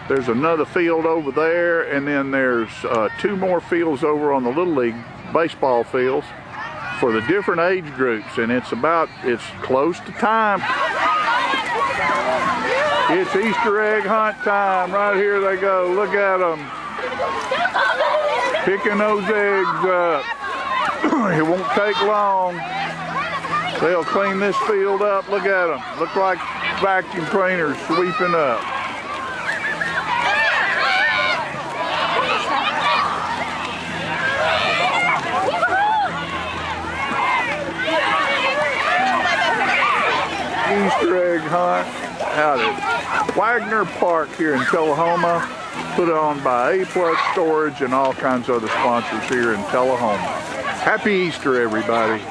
there's another field over there, and then there's 2 more fields over on the Little League baseball fields for the different age groups, and it's close to time. It's Easter egg hunt time. Right here they go. Look at them. Picking those eggs up. It won't take long. They'll clean this field up. Look at them. Look like vacuum cleaners sweeping up. Easter egg hunt out at Wagner Park here in Tullahoma. Put on by A-Plus Storage and all kinds of other sponsors here in Tullahoma. Happy Easter, everybody.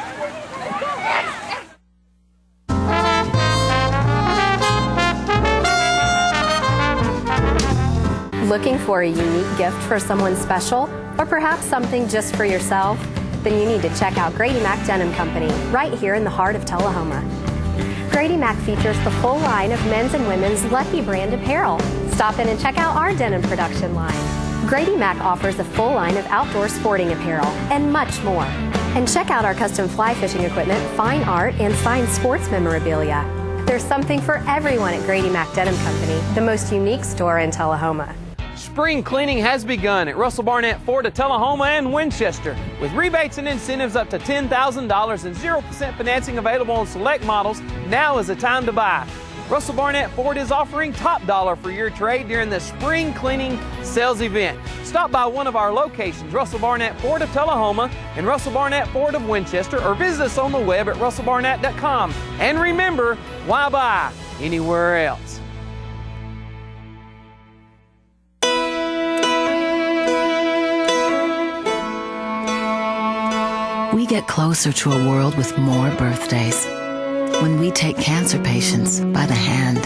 Looking for a unique gift for someone special, or perhaps something just for yourself? Then you need to check out Grady Mac Denim Company, right here in the heart of Tullahoma. Grady Mac features the full line of men's and women's Lucky brand apparel. Stop in and check out our denim production line. Grady Mac offers a full line of outdoor sporting apparel and much more. And check out our custom fly fishing equipment, fine art, and signed sports memorabilia. There's something for everyone at Grady Mac Denim Company, the most unique store in Tullahoma. Spring cleaning has begun at Russell Barnett Ford of Tullahoma and Winchester. With rebates and incentives up to $10,000 and 0% financing available on select models, now is the time to buy. Russell Barnett Ford is offering top dollar for your trade during the spring cleaning sales event. Stop by one of our locations, Russell Barnett Ford of Tullahoma and Russell Barnett Ford of Winchester, or visit us on the web at russellbarnett.com. And remember, why buy anywhere else? We get closer to a world with more birthdays when we take cancer patients by the hand.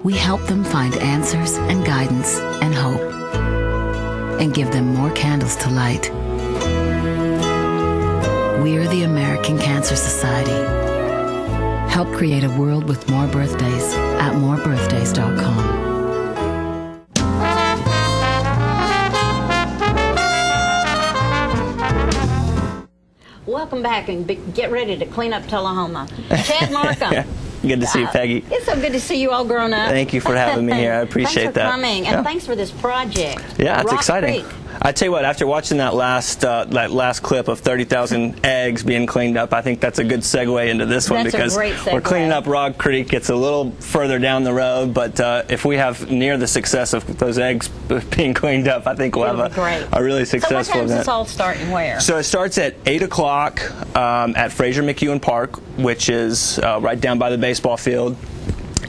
We help them find answers and guidance and hope, and give them more candles to light. We're the American Cancer Society. Help create a world with more birthdays at morebirthdays.com. Welcome back, and get ready to clean up Tullahoma. Chad Markham. Good to see you, Peggy. It's so good to see you all grown up. Thank you for having me here. I appreciate that. Thanks for coming, and thanks for this project. Yeah, it's Rock exciting. Creek. I tell you what, after watching that last clip of 30,000 eggs being cleaned up, I think that's a good segue into this one, because we're cleaning up Rock Creek. It's a little further down the road, but if we have near the success of those eggs being cleaned up, I think we'll have a really successful event. So what time does this all start and where? So it starts at 8 o'clock at Fraser McEwen Park, which is right down by the baseball field.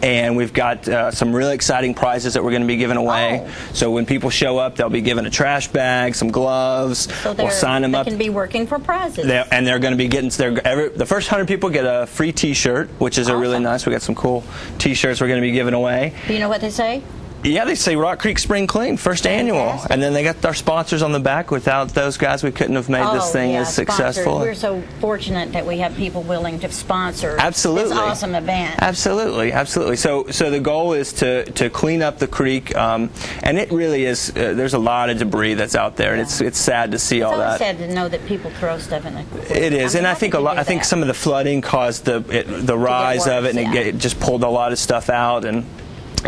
And we've got some really exciting prizes that we're going to be giving away. So when people show up, they'll be given a trash bag, some gloves. So we'll sign them up. They can be working for prizes. And they're going to be getting the first 100 people get a free T-shirt, which is a really nice. We got some cool T-shirts we're going to be giving away. Do you know what they say? Yeah, they say Rock Creek Spring Clean, first annual. And then they got our sponsors on the back. Without those guys, we couldn't have made this thing as successful. We're so fortunate that we have people willing to sponsor this awesome event. Absolutely, absolutely. So the goal is to clean up the creek, and it really is. There's a lot of debris that's out there, and it's sad to see all that. It's sad to know that people throw stuff in the creek. It is, and I think I think some of the flooding caused the rise of it, and it just pulled a lot of stuff out. And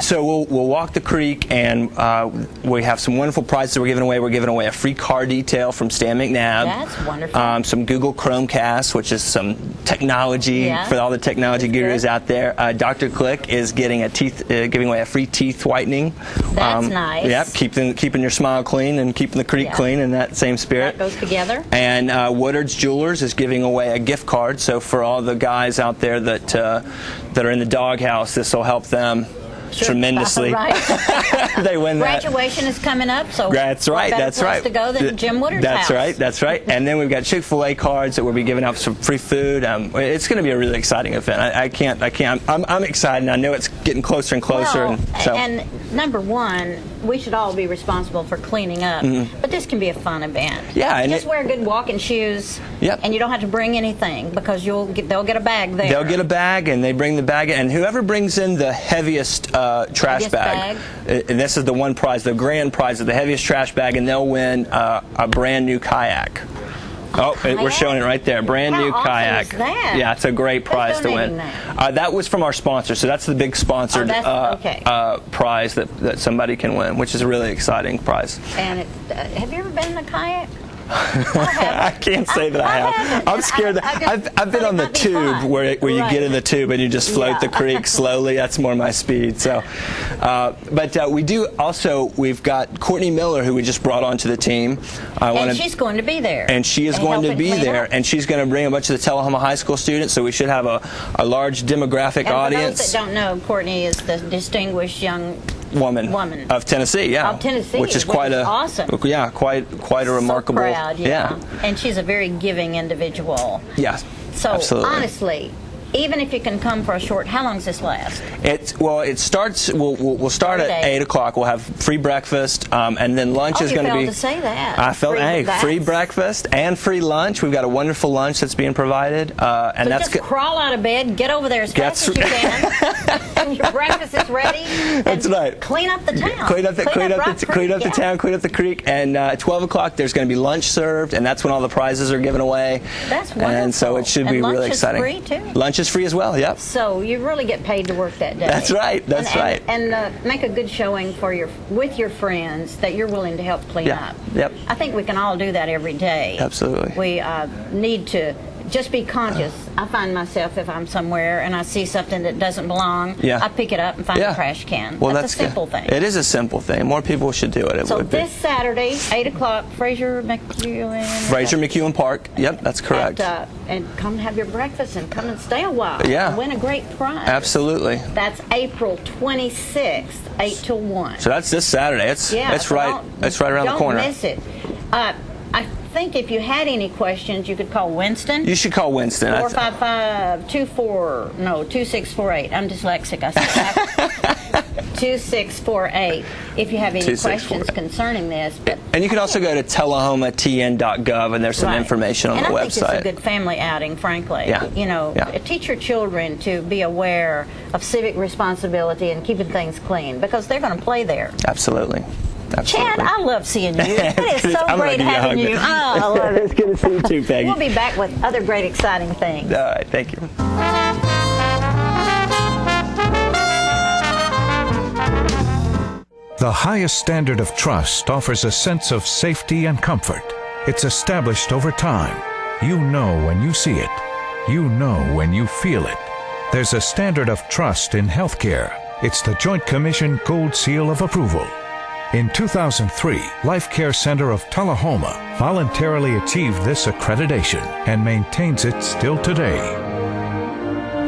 so we'll walk the creek, and we have some wonderful prizes that we're giving away. We're giving away a free car detail from Stan McNabb. That's wonderful. Some Google Chromecast, which is some technology for all the technology gurus out there. Dr. Click is getting giving away a free teeth whitening. That's nice. Yep, keeping your smile clean and keeping the creek clean in that same spirit. That goes together. And Woodard's Jewelers is giving away a gift card. So for all the guys out there that are in the doghouse, this will help them tremendously. Right. They win that. Graduation is coming up, so that's right. That's right. To go than Jim Woodard's house. That's right. That's right. And then we've got Chick-fil-A cards that we'll be giving out some free food. It's going to be a really exciting event. I'm excited. I know it's getting closer and closer. Well, and number one, we should all be responsible for cleaning up. But this can be a fun event. Yeah. And just wear good walking shoes. Yep. And you don't have to bring anything, because they'll get a bag there. They'll get a bag, and they bring the bag, and whoever brings in the heaviest trash bag, and this is the one prize, the grand prize, of the heaviest trash bag, and they'll win a brand new kayak. We're showing it right there. Brand new kayak. Is that? Yeah, it's a great prize to win. That was from our sponsor, so that's the big sponsored prize that somebody can win, which is a really exciting prize. And have you ever been in a kayak? I can't say that I have. I'm scared. I've been on the tube where you get in the tube and you just float the creek slowly. That's more my speed. So, but we do also. We've got Courtney Miller, who we just brought onto the team. And she's going to be there. And she is going to be there, and she's going to bring a bunch of the Tullahoma High School students. So we should have a large demographic audience. For those that don't know, Courtney is the distinguished young woman of Tennessee, of Tennessee, which is quite awesome. Yeah, quite a remarkable. So proud, and she's a very giving individual. Yeah, so absolutely. Honestly, even if you can come for a short, how long does this last? It starts. We'll start at 8 o'clock. We'll have free breakfast, and then lunch is going to be. To say that. I felt free breakfast and free lunch. We've got a wonderful lunch that's being provided, and so that's just crawl out of bed, get over there as fast as you can, and your breakfast is ready. That's right. Clean up the town. Clean up the town. Clean up the creek. And at 12 o'clock, there's going to be lunch served, and that's when all the prizes are given away. That's wonderful. And so it should be really exciting. Lunch is free too. Lunch is free as well. Yep. So you really get paid to work that day. That's right. That's right. And make a good showing with your friends that you're willing to help clean up. Yep. I think we can all do that every day. Absolutely. We need to just be conscious. I find myself, if I'm somewhere and I see something that doesn't belong, I pick it up and find a trash can. Well, that's a simple thing. It is a simple thing. More people should do it. So this Saturday, 8 o'clock, Fraser McEwen Park. Yep, that's correct. And come have your breakfast and come and stay a while. Yeah. And win a great prize. Absolutely. That's April 26th, 8 till 1. So that's this Saturday. It's right around the corner. Don't miss it. I think if you had any questions, you could call Winston. You should call Winston. 455-2648. I'm dyslexic. I said 2648. If you have any questions concerning this. And you can also go to tullahomatn.gov, and there's some information on the website. And I think it's a good family outing, frankly. Yeah. Teach your children to be aware of civic responsibility and keeping things clean, because they're going to play there. Absolutely. Chad, I love seeing you. It is so great having you. Oh, I love it. It's good to see you too, Peggy. We'll be back with other great, exciting things. All right, thank you. The highest standard of trust offers a sense of safety and comfort. It's established over time. You know when you see it. You know when you feel it. There's a standard of trust in healthcare. It's the Joint Commission Gold Seal of Approval. In 2003, Life Care Center of Tullahoma voluntarily achieved this accreditation and maintains it still today.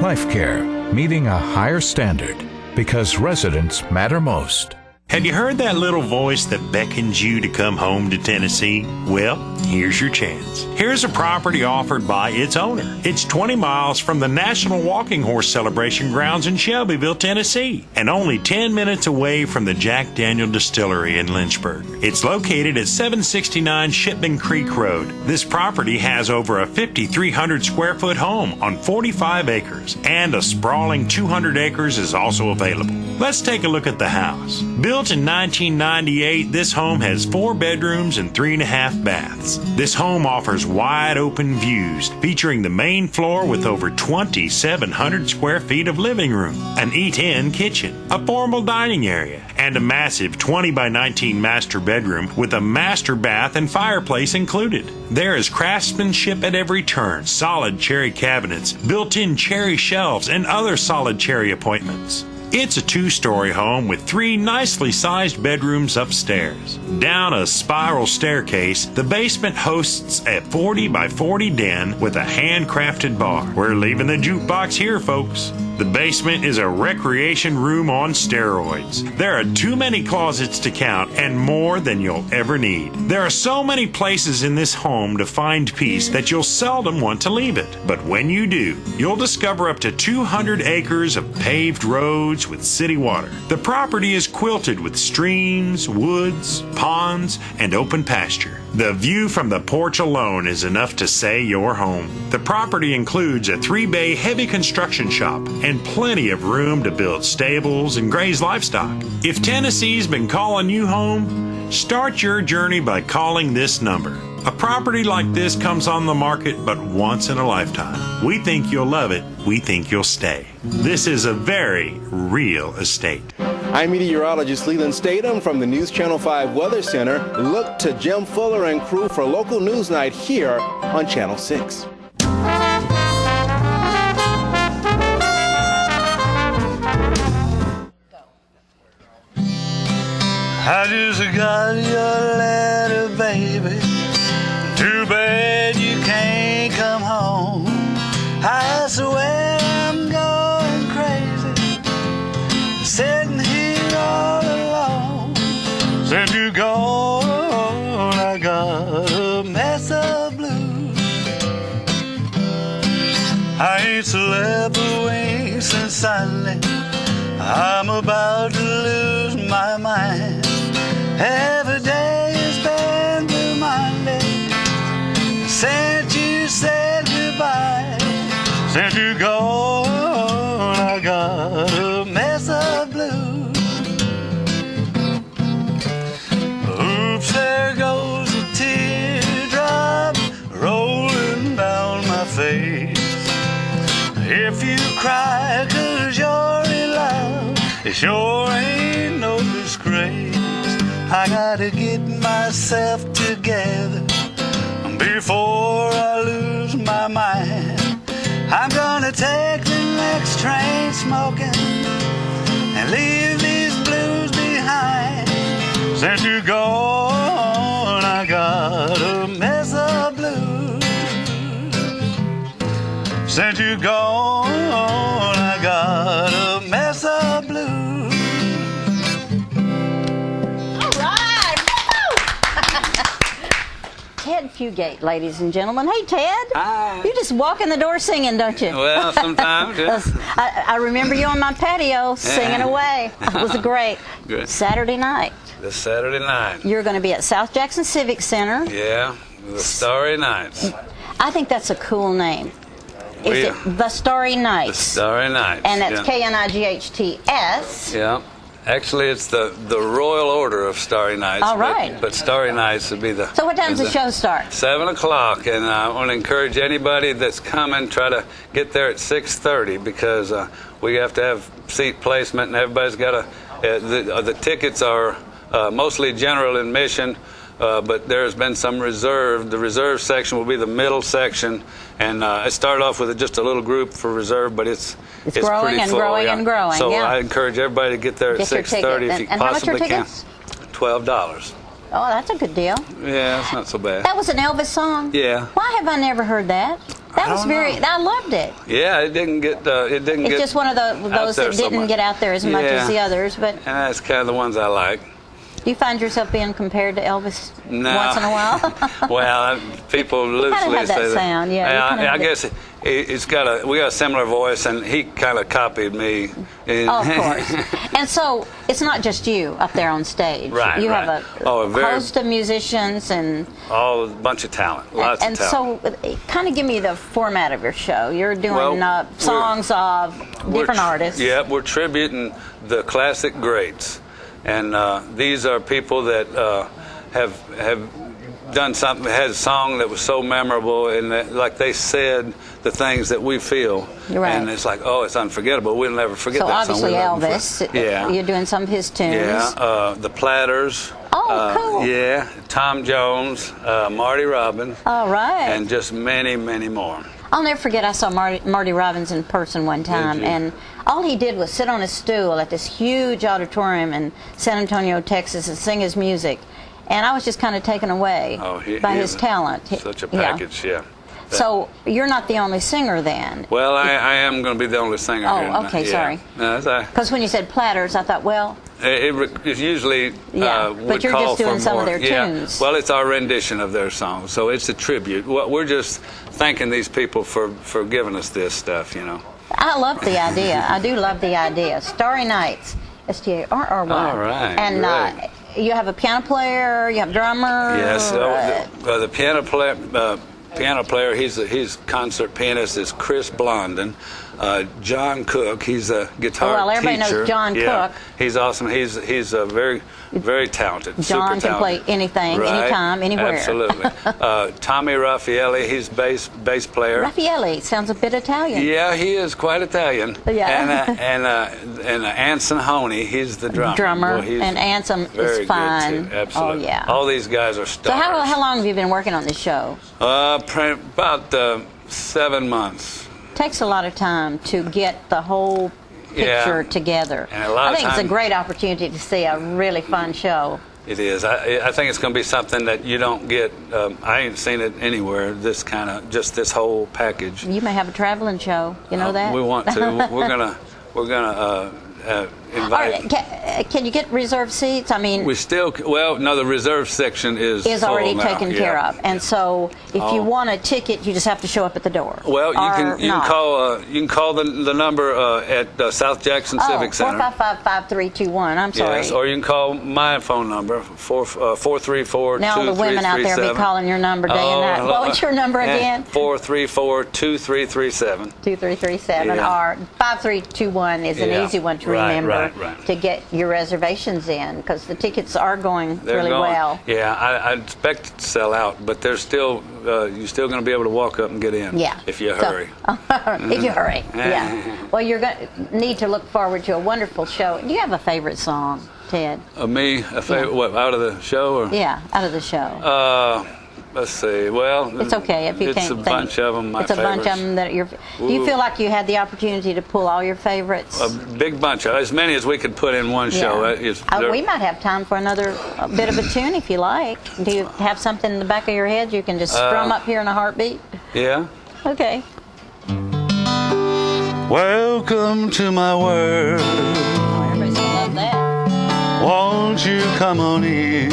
Life Care, meeting a higher standard because residents matter most. Have you heard that little voice that beckons you to come home to Tennessee? Well, here's your chance. Here's a property offered by its owner. It's 20 miles from the National Walking Horse Celebration grounds in Shelbyville, Tennessee, and only 10 minutes away from the Jack Daniel Distillery in Lynchburg. It's located at 769 Shipman Creek Road. This property has over a 5,300 square foot home on 45 acres, and a sprawling 200 acres is also available. Let's take a look at the house. Built in 1998, this home has 4 bedrooms and 3.5 baths. This home offers wide open views, featuring the main floor with over 2,700 square feet of living room, an eat-in kitchen, a formal dining area, and a massive 20 by 19 master bedroom with a master bath and fireplace included. There is craftsmanship at every turn, solid cherry cabinets, built-in cherry shelves, and other solid cherry appointments. It's a 2-story home with 3 nicely sized bedrooms upstairs. Down a spiral staircase, the basement hosts a 40 by 40 den with a handcrafted bar. We're leaving the jukebox here, folks. The basement is a recreation room on steroids. There are too many closets to count and more than you'll ever need. There are so many places in this home to find peace that you'll seldom want to leave it. But when you do, you'll discover up to 200 acres of paved roads with city water. The property is quilted with streams, woods, ponds, and open pasture. The view from the porch alone is enough to say you're home. The property includes a 3-bay heavy construction shop and plenty of room to build stables and graze livestock. If Tennessee's been calling you home, start your journey by calling this number. A property like this comes on the market but once in a lifetime. We think you'll love it. We think you'll stay. This is a very real estate. I'm meteorologist Leland Statham from the News Channel 5 Weather Center. Look to Jim Fuller and crew for local news night here on Channel 6. I just got your letter, baby. Too bad you can't come home. I swear I'm going crazy, sitting here all alone. Since you gone, I got a mess of blues. I ain't slept a wink since Sunday. I'm about to lose my mind. Every day has been through Monday since you said goodbye. Since you gone, I got a mess of blues. Oops, there goes a teardrop rolling down my face. If you cry 'cause you're in love, it sure ain't no disgrace. I gotta get myself together before I lose my mind. I'm gonna take the next train smoking and leave these blues behind. Since you're gone, I got a mess of blues. Since you're gone, I got a mess of blues. Ted Fugate, ladies and gentlemen. Hey, Ted. Hi. You just walk in the door singing, don't you? Well, sometimes, yeah. I remember you on my patio singing away. It was great. Good. Saturday night. This Saturday night. You're going to be at South Jackson Civic Center. Yeah, the Starry Nights. I think that's a cool name. Is it The Starry Nights? The Starry Nights. And that's yeah. K-N-I-G-H-T-S. Yeah. Actually, it's the Royal Order of Starry Nights. All right. But Starry Nights would be the... So what time does the show start? 7 o'clock, and I want to encourage anybody that's coming, try to get there at 6:30 because we have to have seat placement, and everybody's got to The tickets are mostly general admission, but there's been some reserve. The reserve section will be the middle section, and it started off with just a little group for reserve, but it's growing pretty and full, growing yeah. and growing. So yeah. I encourage everybody to get there at 6:30 if you and possibly how much are can. tickets? $12. Oh, that's a good deal. Yeah, it's not so bad. That was an Elvis song? Yeah. Why have I never heard that? That was I loved it. Yeah, it didn't get. It's just one of those that didn't get out there as much as the others. But and that's kind of the ones I like. Do you find yourself being compared to Elvis No. once in a while? Well, people loosely have that say that. sound, yeah, you I guess we got a similar voice, and he kind of copied me. Oh, of course. And so it's not just you up there on stage. Right. You right. have a host of musicians and a bunch of talent, lots of talent. And so, kind of give me the format of your show. You're doing songs of different artists. Yeah, we're tributing the classic greats. And these are people that have done something, had a song that was so memorable, and that, like they said the things that we feel. Right. And it's like, oh, it's unforgettable. We'll never forget so that song. So obviously Elvis. Yeah. You're doing some of his tunes. Yeah. The Platters. Oh, cool. Yeah. Tom Jones, Marty Robbins. All right. And just many, many more. I'll never forget I saw Marty Robbins in person one time, and all he did was sit on a stool at this huge auditorium in San Antonio, Texas, and sing his music. And I was just kind of taken away by his talent. Such a package, yeah. So you're not the only singer then? Well, I am going to be the only singer here. Oh, okay, sorry. Because when you said Platters, I thought, well... It's usually but you're just doing some of their tunes. Well, it's our rendition of their songs, so it's a tribute. We're just thanking these people for giving us this stuff, you know. I love the idea. I do love the idea. Starry Nights, STARRY. All right. And you have a piano player, you have a drummer. Yes, the piano player, he's concert pianist, is Chris Blondin. John Cook, he's a guitar teacher. Well, everybody knows John Cook. He's awesome. He's a very, very talented. John super can talented. play anything, anytime, anywhere. Absolutely. Tommy Raffaelli, he's bass player. Raffaelli sounds a bit Italian. Yeah, he is quite Italian. Yeah. And Anson Honey, he's the drummer. Well, and Anson is fine. Good too. Absolutely. Oh yeah. All these guys are stars. So how long have you been working on this show? About 7 months. Takes a lot of time to get the whole picture together. And a lot I think of it's a great opportunity to see a really fun show. It is. I think it's going to be something that you don't get. I ain't seen it anywhere. This kind of just this whole package. You may have a traveling show. You know that. We want to. We're gonna invite. Can you get reserved seats? I mean, we still. Well, no, the reserve section is already now. taken care of, and so if you want a ticket, you just have to show up at the door. Well, you can call the number at South Jackson Civic Center. 455-5321. I'm sorry. Yes, or you can call my phone number 434-2337. Now all the women out there will be calling your number day and night. What was your number again? 434-2337. 2337 or 5321 is an easy one to remember to get your reservations in, because the tickets are going really well. Yeah, I expect it to sell out, but there's still you're still going to be able to walk up and get in. Yeah. If you hurry. If you hurry. Yeah. Well, you're going to need to look forward to a wonderful show. Do you have a favorite song, Ted? Me, a favorite? What, out of the show? Or? Yeah, out of the show. Let's see. Well, it's okay if you can't think. It's a bunch of them. It's a bunch of them that you're. Do you feel like you had the opportunity to pull all your favorites? A big bunch of, as many as we could put in one show. We might have time for another bit of a tune if you like. Do you have something in the back of your head you can just strum up here in a heartbeat? Yeah. Okay. Welcome to my world. Oh, everybody's gonna love that. Won't you come on in?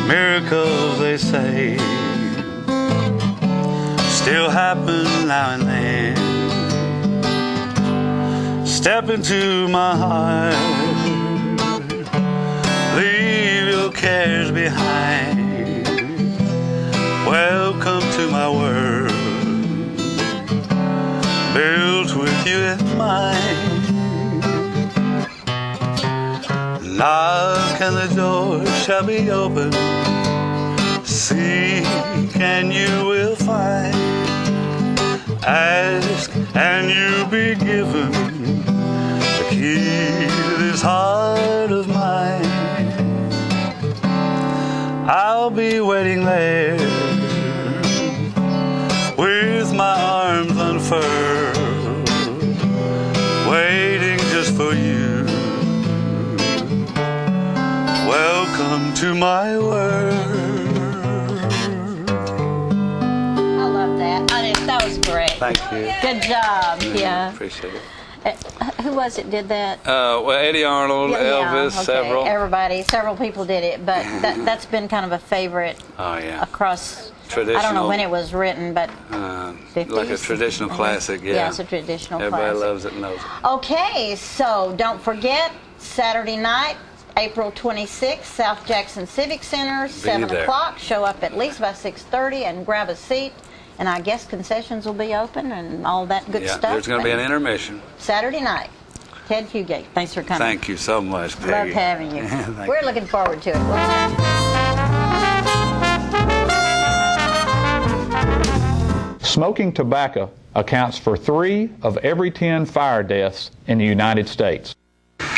Miracles, they say, still happen now and then. Step into my heart, leave your cares behind. Welcome to my world, built with you in mind. Knock and the door shall be open. Seek and you will find. Ask and you'll be given the key waiting there with my arms unfurled, waiting just for you. Welcome to my world. I love that. That was great. Thank you. Good job. Yeah. Appreciate it. Who was it did that? Well, Eddie Arnold, Elvis, okay. Several people did it, but that's been kind of a favorite across, I don't know when it was written, but 50s? Like a traditional classic, yeah. Yeah, it's a traditional classic. Everybody loves it and knows it. Okay, so don't forget, Saturday night, April 26th, South Jackson Civic Center, 7 o'clock. Show up at least by 6:30 and grab a seat. And I guess concessions will be open and all that good stuff. There's going to be an intermission. Saturday night. Ted Fugate, thanks for coming. Thank you so much, Peggy. Loved having you. We're looking forward to it. Smoking tobacco accounts for 3 of every 10 fire deaths in the United States. Tullahoma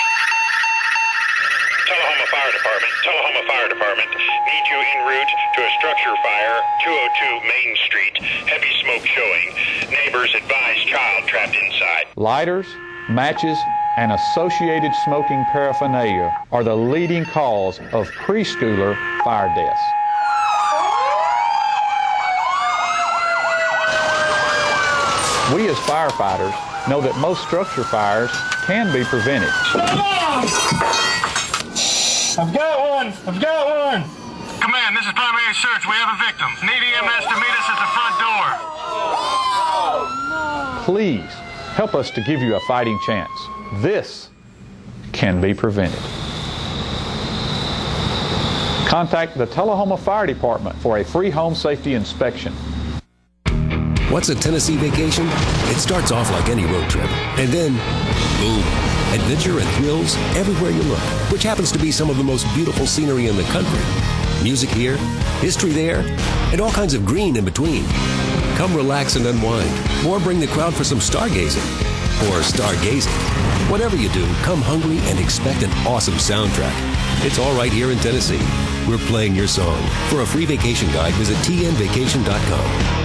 Fire Department. Need you en route to a structure fire, 202 Main Street. Heavy smoke showing. Neighbors advise child trapped inside. Lighters, matches, and associated smoking paraphernalia are the leading cause of preschooler fire deaths. We as firefighters know that most structure fires can be prevented. I've got one! Command, this is primary search. We have a victim. Need EMS to meet us at the front door. Please help us to give you a fighting chance. This can be prevented. Contact the Tullahoma Fire Department for a free home safety inspection. What's a Tennessee vacation? It starts off like any road trip, and then, boom, adventure and thrills everywhere you look, which happens to be some of the most beautiful scenery in the country. Music here, history there, and all kinds of green in between. Come relax and unwind, or bring the crowd for some stargazing, or stargazing. Whatever you do, come hungry and expect an awesome soundtrack. It's all right here in Tennessee. We're playing your song. For a free vacation guide, visit tnvacation.com.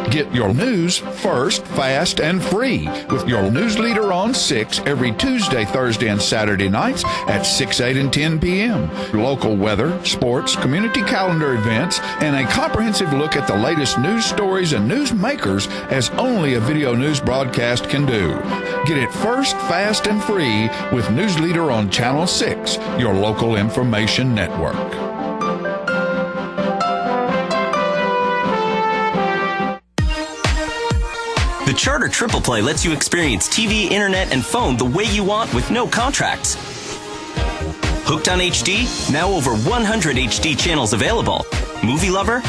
Get your news first, fast, and free with your news leader on 6 every Tuesday, Thursday, and Saturday nights at 6, 8, and 10 p.m. Local weather, sports, community calendar events, and a comprehensive look at the latest news stories and news makers as only a video news broadcast can do. Get it first, fast, and free with News Leader on Channel 6, your local information network. The Charter Triple Play lets you experience TV, internet, and phone the way you want with no contracts. Hooked on HD? Now over 100 HD channels available. Movie lover?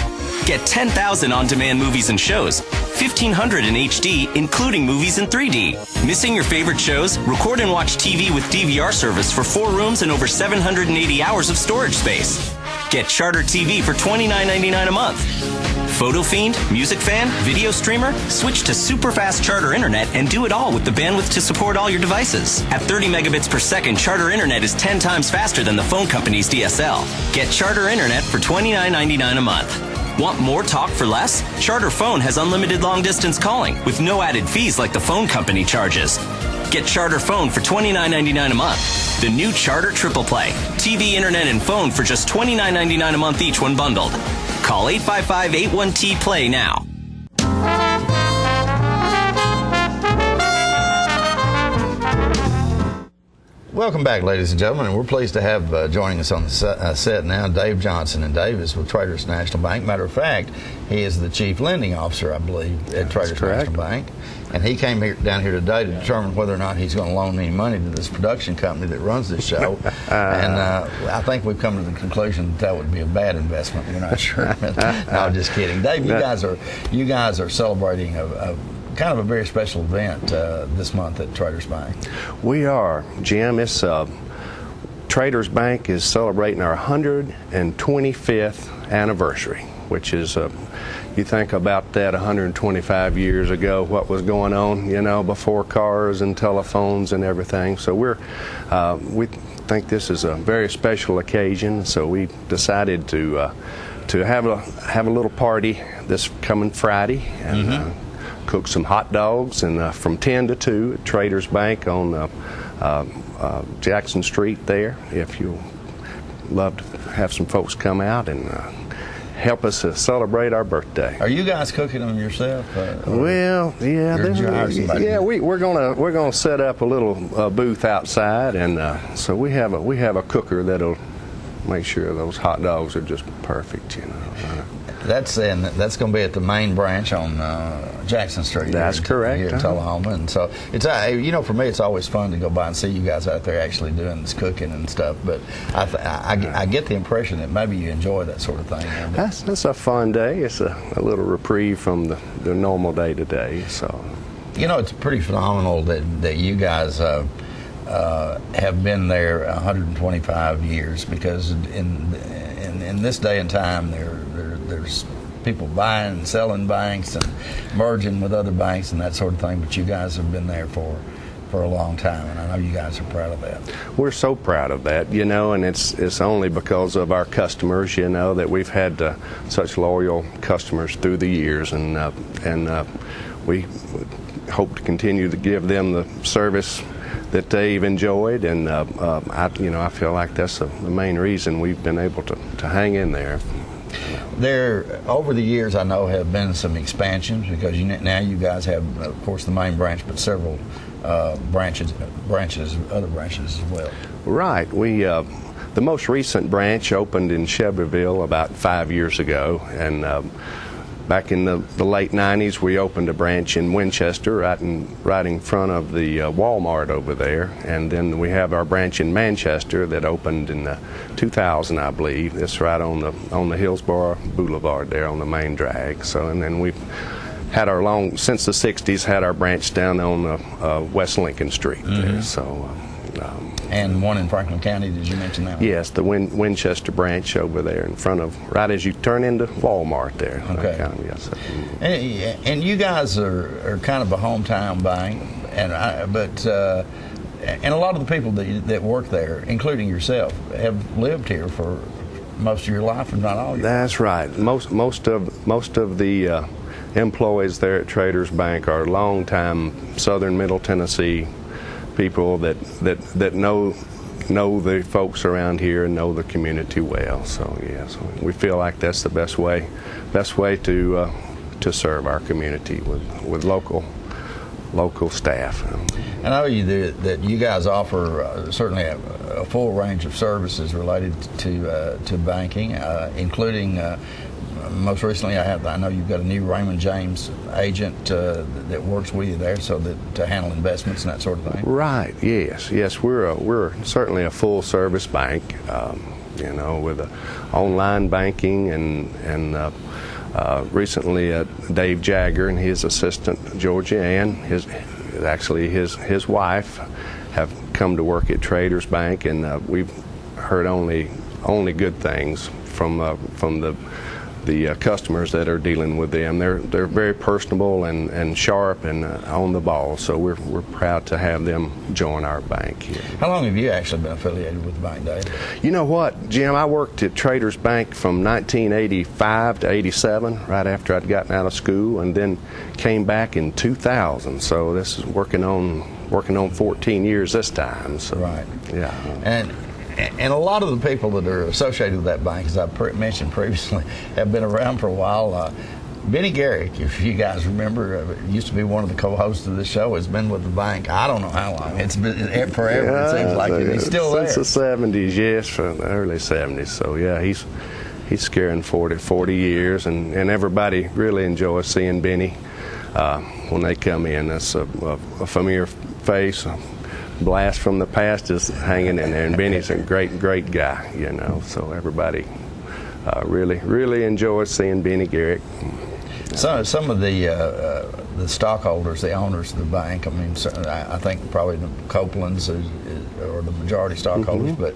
Get 10,000 on-demand movies and shows. 1,500 in HD, including movies in 3D. Missing your favorite shows? Record and watch TV with DVR service for 4 rooms and over 780 hours of storage space. Get Charter TV for $29.99 a month. Photo fiend, music fan, video streamer? Switch to super fast Charter Internet and do it all with the bandwidth to support all your devices. At 30 megabits per second, Charter Internet is 10 times faster than the phone company's DSL. Get Charter Internet for $29.99 a month. Want more talk for less? Charter Phone has unlimited long-distance calling with no added fees like the phone company charges. Get Charter Phone for $29.99 a month. The new Charter Triple Play. TV, internet, and phone for just $29.99 a month each when bundled. Call 855-81-T-PLAY now. Welcome back, ladies and gentlemen, and we're pleased to have joining us on the set now Dave Johnson, and Dave is with Traders National Bank. Matter of fact, he is the Chief Lending Officer, I believe, at Traders National Bank. And he came down here today to determine whether or not he's going to loan any money to this production company that runs this show. And I think we've come to the conclusion that would be a bad investment. We're not sure. No, just kidding. Dave, you guys are celebrating a kind of a very special event this month at Traders Bank. We are, Jim. It's Traders Bank is celebrating our 125th anniversary, which is you think about that 125 years ago, what was going on, you know, before cars and telephones and everything. So we think this is a very special occasion. So we decided to have a little party this coming Friday and cook some hot dogs, and from 10 to 2 at Traders Bank on Jackson Street there. If you love to have some folks come out and help us celebrate our birthday. Are you guys cooking them yourself? Well, yeah, we're gonna set up a little booth outside, and so we have a cooker that'll make sure those hot dogs are just perfect, you know. That's going to be at the main branch on Jackson Street. That's correct. Here in Tullahoma, and so it's for me, it's always fun to go by and see you guys out there actually doing this cooking and stuff. But I get the impression that maybe you enjoy that sort of thing. That's a fun day. It's a little reprieve from the normal day to day. So, it's pretty phenomenal that you guys have been there 125 years, because in this day and time there's people buying and selling banks and merging with other banks and that sort of thing, but you guys have been there for a long time, and I know you guys are proud of that. We're so proud of that, and it's only because of our customers, that we've had such loyal customers through the years, and we hope to continue to give them the service that they've enjoyed, and I feel like that's the main reason we've been able to hang in there. There, over the years, I know have been some expansions, because now you guys have, of course, the main branch, but several other branches as well. Right. We the most recent branch opened in Shelbyville about 5 years ago, and back in the late 90s, we opened a branch in Winchester, right in front of the Walmart over there. And then we have our branch in Manchester that opened in 2000, I believe. It's right on the Hillsborough Boulevard there on the main drag. So, and then we've had since the 60s, had our branch down on West Lincoln Street there. So. And one in Franklin County, did you mention that one? Yes, the Winchester branch over there in front of, right as you turn into Walmart there. Okay. Yes. And you guys are kind of a hometown bank, but a lot of the people that work there, including yourself, have lived here for most of your life, if not all your life. That's right. Most of the employees there at Traders Bank are longtime Southern Middle Tennessee people that know the folks around here and know the community well. So yes, we feel like that's the best way to serve our community with local staff. I know that you guys offer certainly a full range of services related to banking, including. Most recently, I know you've got a new Raymond James agent that works with you there, so that to handle investments and that sort of thing. Right. Yes. We're certainly a full service bank, with online banking and recently Dave Jagger and his assistant Georgia Ann, his wife, have come to work at Traders Bank, and we've heard only good things from the customers that are dealing with them. They're very personable and sharp and on the ball, so we're proud to have them join our bank here. How long have you actually been affiliated with the bank, Dave? You know what, Jim, I worked at Traders Bank from 1985 to 87, right after I'd gotten out of school, and then came back in 2000, so this is working on 14 years this time. So, right. Yeah. And a lot of the people that are associated with that bank, as I mentioned previously, have been around for a while. Benny Garrick, if you guys remember, used to be one of the co-hosts of this show, has been with the bank, I don't know how long. It's been forever, it seems like. He's still there. Since the 70s, yes, from the early 70s. So, yeah, he's scaring 40 years, and everybody really enjoys seeing Benny when they come in. That's a familiar face. Blast from the past is hanging in there, and Benny's a great guy, so everybody really enjoys seeing Benny Garrick. So some of the stockholders, the owners of the bank, I think probably the Copelands are the majority stockholders, but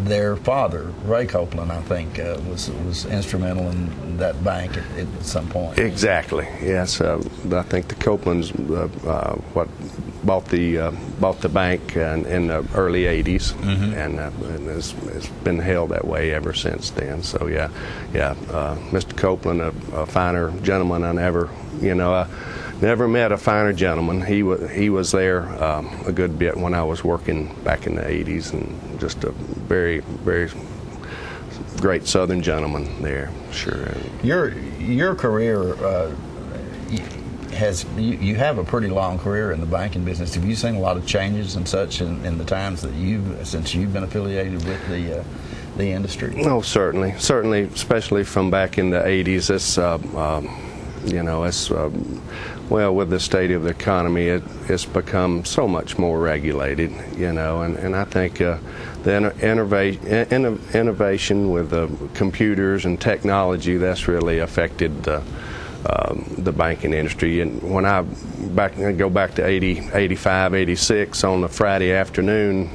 their father, Ray Copeland, I think, was instrumental in that bank at some point. Exactly. Yes, I think the Copelands what bought the bank in the early '80s, and it's been held that way ever since then. So yeah, Mr. Copeland, a finer gentleman I never met a finer gentleman. He was there a good bit when I was working back in the '80s, and just a very, very great Southern gentleman there. Sure. Your career you have a pretty long career in the banking business. Have you seen a lot of changes and such in the times that since you've been affiliated with the industry? Oh, certainly, especially from back in the '80s. Well, with the state of the economy, it's become so much more regulated, and I think the innovation with the computers and technology, that's really affected the banking industry. And when I go back to 80, 85, 86, on the Friday afternoon,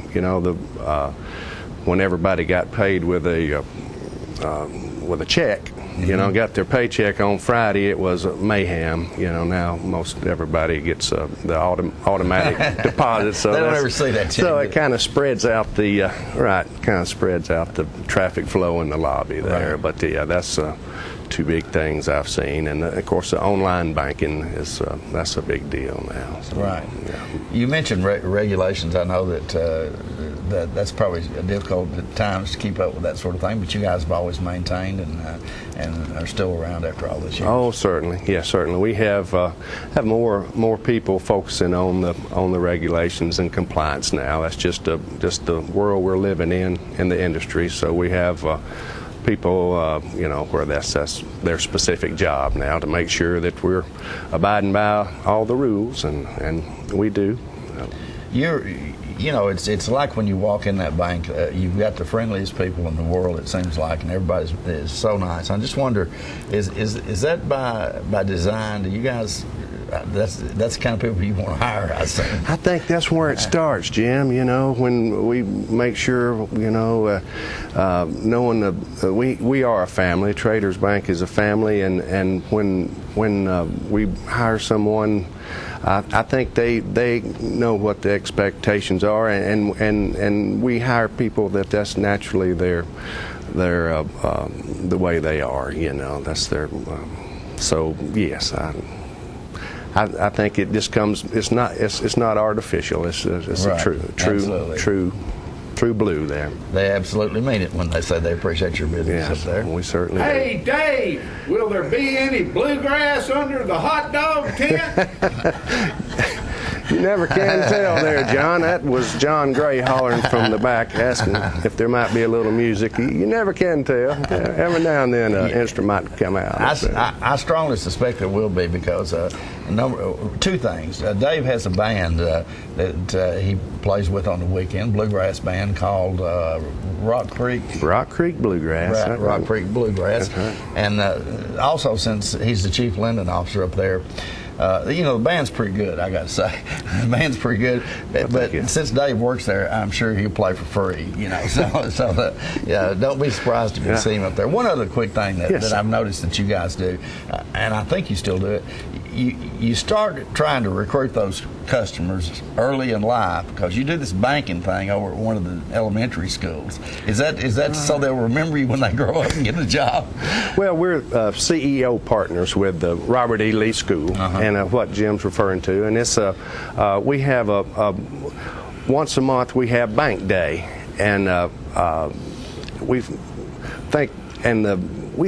when everybody got paid with a check, got their paycheck on Friday, it was mayhem. Now most everybody gets the automatic deposit. So they don't ever see that check. So it kind of spreads out the traffic flow in the lobby there. Right. But yeah, that's two big things I've seen, and of course the online banking that's a big deal now. So, right. Yeah. You mentioned regulations. I know that's probably difficult at times to keep up with that sort of thing, but you guys have always maintained and are still around after all this years. Oh, certainly. Yeah, certainly. We have more people focusing on the regulations and compliance now. That's just the world we're living in the industry. So we have people, where that's their specific job now, to make sure that we're abiding by all the rules, and we do. It's like when you walk in that bank, you've got the friendliest people in the world, it seems like, and everybody is so nice. I just wonder, is that by design? Do you guys? That's the kind of people you want to hire, I think. I think that's where it starts, Jim. When we make sure, knowing we are a family. Traders Bank is a family, and when we hire someone, I think they know what the expectations are, and we hire people that's naturally their the way they are. That's their. So yes, I think it just comes. It's not artificial. It's right. a true blue there. They absolutely mean it when they say they appreciate your business up there. We certainly do. Hey, Dave, will there be any bluegrass under the hot dog tent? You never can tell there, John. That was John Gray hollering from the back, asking if there might be a little music. You never can tell. Every now and then an instrument might come out. I strongly suspect there will be, because two things. Dave has a band that he plays with on the weekend, bluegrass band called Rock Creek Bluegrass. Rock Creek Bluegrass. Right. And also, since he's the chief lending officer up there, the band's pretty good, I got to say. The band's pretty good, but since Dave works there, I'm sure he'll play for free. So don't be surprised if you see him up there. One other quick thing that I've noticed that you guys do, and I think you still do it. You start trying to recruit those customers early in life, because you do this banking thing over at one of the elementary schools. Is that so they'll remember you when they grow up and get a job? Well, we're CEO partners with the Robert E. Lee School, and what Jim's referring to, and it's we have once a month we have Bank Day, and we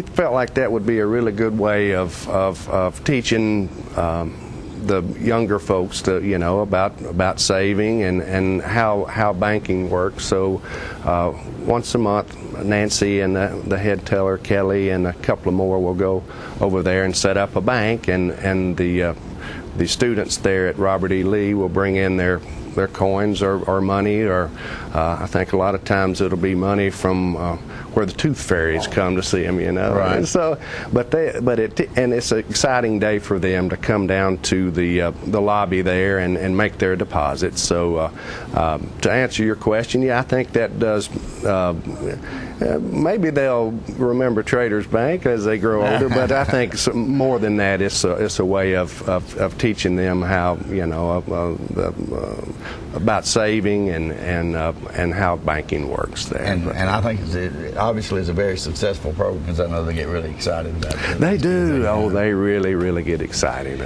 felt like that would be a really good way of teaching the younger folks about saving and how banking works. So once a month, Nancy and the head teller Kelly and a couple of more will go over there and set up a bank, and the the students there at Robert E. Lee will bring in their coins or money, or I think a lot of times it'll be money from where the tooth fairies come to see them, you know. Right. And so, and it's an exciting day for them to come down to the lobby there and make their deposits. So, to answer your question, yeah, I think that does. Maybe they'll remember Traders Bank as they grow older, but I think more than that, it's a way of teaching them how, you know, about saving and how banking works there. And I think it obviously is a very successful program, because I know they get really excited about it. They do. Oh, they really get excited.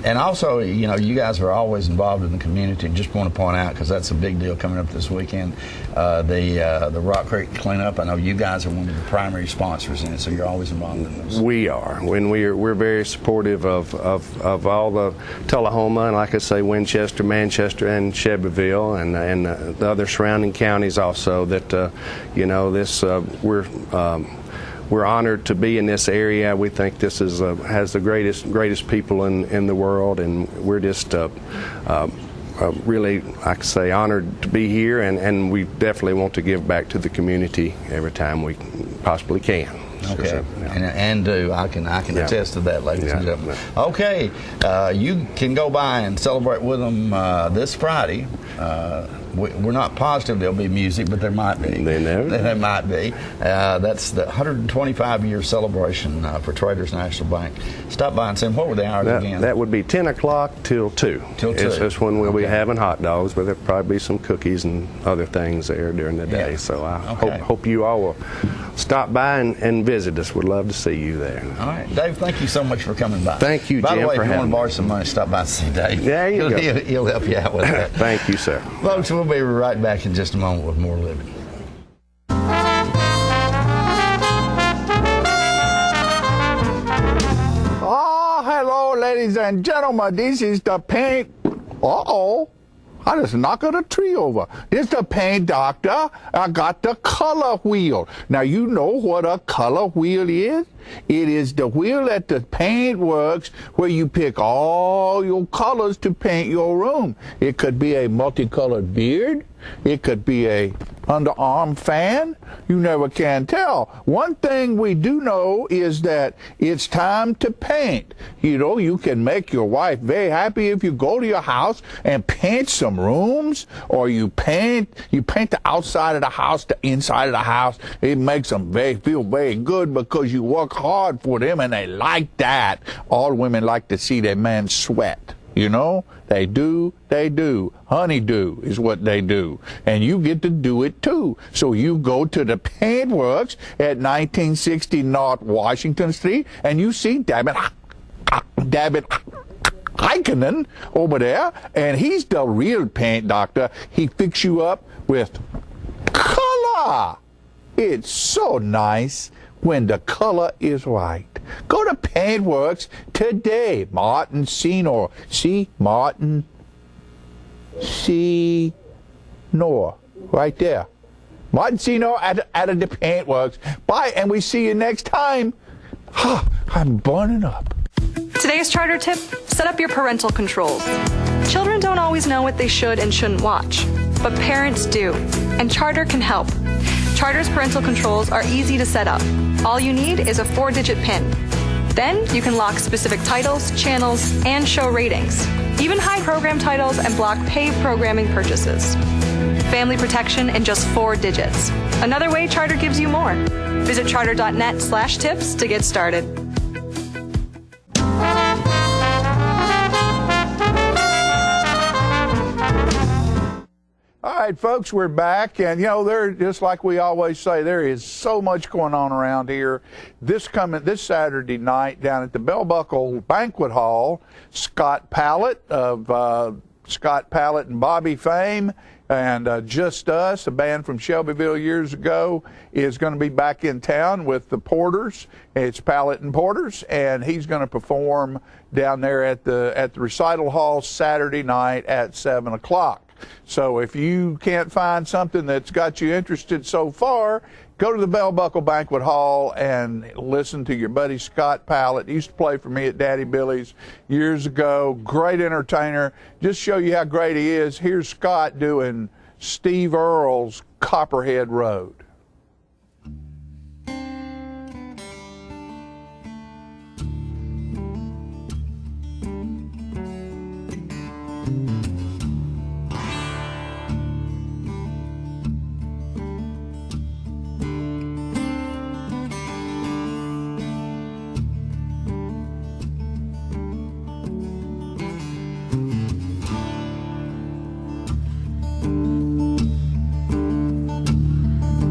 And also, you know, you guys are always involved in the community. Just want to point out, because that's a big deal coming up this weekend, the Rock Creek cleanup. I know you guys are one of the primary sponsors in it, so you're always involved in this. We are. We're very supportive of all the Tullahoma, and like I say, Winchester, Manchester, and Shelbyville, and the other surrounding counties also. That you know, this we're honored to be in this area. We think this is has the greatest people in the world, and we're just really, like I say, honored to be here, and we definitely want to give back to the community every time we possibly can. Okay, So, yeah. and do. I can attest to that, ladies and gentlemen. Okay, you can go by and celebrate with them this Friday. We're not positive there'll be music, but there might be. There might be. That's the 125-year celebration for Traders National Bank. Stop by and see them. What were the hours again? That would be 10 o'clock till 2. Till 2. It's when we'll be having hot dogs, but there'll probably be some cookies and other things there during the day. Yeah. So I hope you all will stop by and visit us. We'd love to see you there. All right. Dave, thank you so much for coming by. Thank you, By Jim, the way, for if you want having to borrow me. some money, stop by and see Dave. There you go. He'll help you out with that. Thank you, sir. Folks, we'll be right back in just a moment with more living. Oh, hello, ladies and gentlemen. This is the paint. Uh-oh. I just knocked a tree over. This is the paint doctor. I got the color wheel. Now, you know what a color wheel is? It is the wheel at the Paint Works where you pick all your colors to paint your room. It could be a multicolored beard. It could be a underarm fan. You never can tell. One thing we do know is that it's time to paint. You know, you can make your wife very happy if you go to your house and paint some rooms, or you paint the outside of the house, the inside of the house. It makes them feel very good because you work hard for them, and they like that. All women like to see their man sweat. You know, they do. Honeydew is what they do. And you get to do it too. So you go to the Paint Works at 1960 North Washington Street, and you see David Heikkinen over there, and he's the real paint doctor. He fix you up with color. It's so nice when the color is right. Go to Paint Works today. Martin Senor. See? Martin Senor. Right there. Martin Senor at the Paint Works. Bye, and we see you next time. I'm burning up. Today's Charter tip, set up your parental controls. Children don't always know what they should and shouldn't watch, but parents do, and Charter can help. Charter's parental controls are easy to set up. All you need is a 4-digit PIN. Then you can lock specific titles, channels, and show ratings. Even hide program titles and block paid programming purchases. Family protection in just 4 digits. Another way Charter gives you more. Visit charter.net/tips to get started. All right, folks, we're back, and you know, there, just like we always say, there is so much going on around here. This Saturday night down at the Bell Buckle Banquet Hall, Scott Pallett of Scott Pallett and Bobby fame, and Just Us, a band from Shelbyville years ago, is going to be back in town with the Porters. It's Pallett and Porters, and he's going to perform down there at the recital hall Saturday night at 7 o'clock. So if you can't find something that's got you interested so far, Go to the Bell Buckle Banquet Hall and listen to your buddy Scott Pallett. He used to play for me at Daddy Billy's years ago. Great entertainer. Just show you how great he is. Here's Scott doing Steve Earle's Copperhead Road.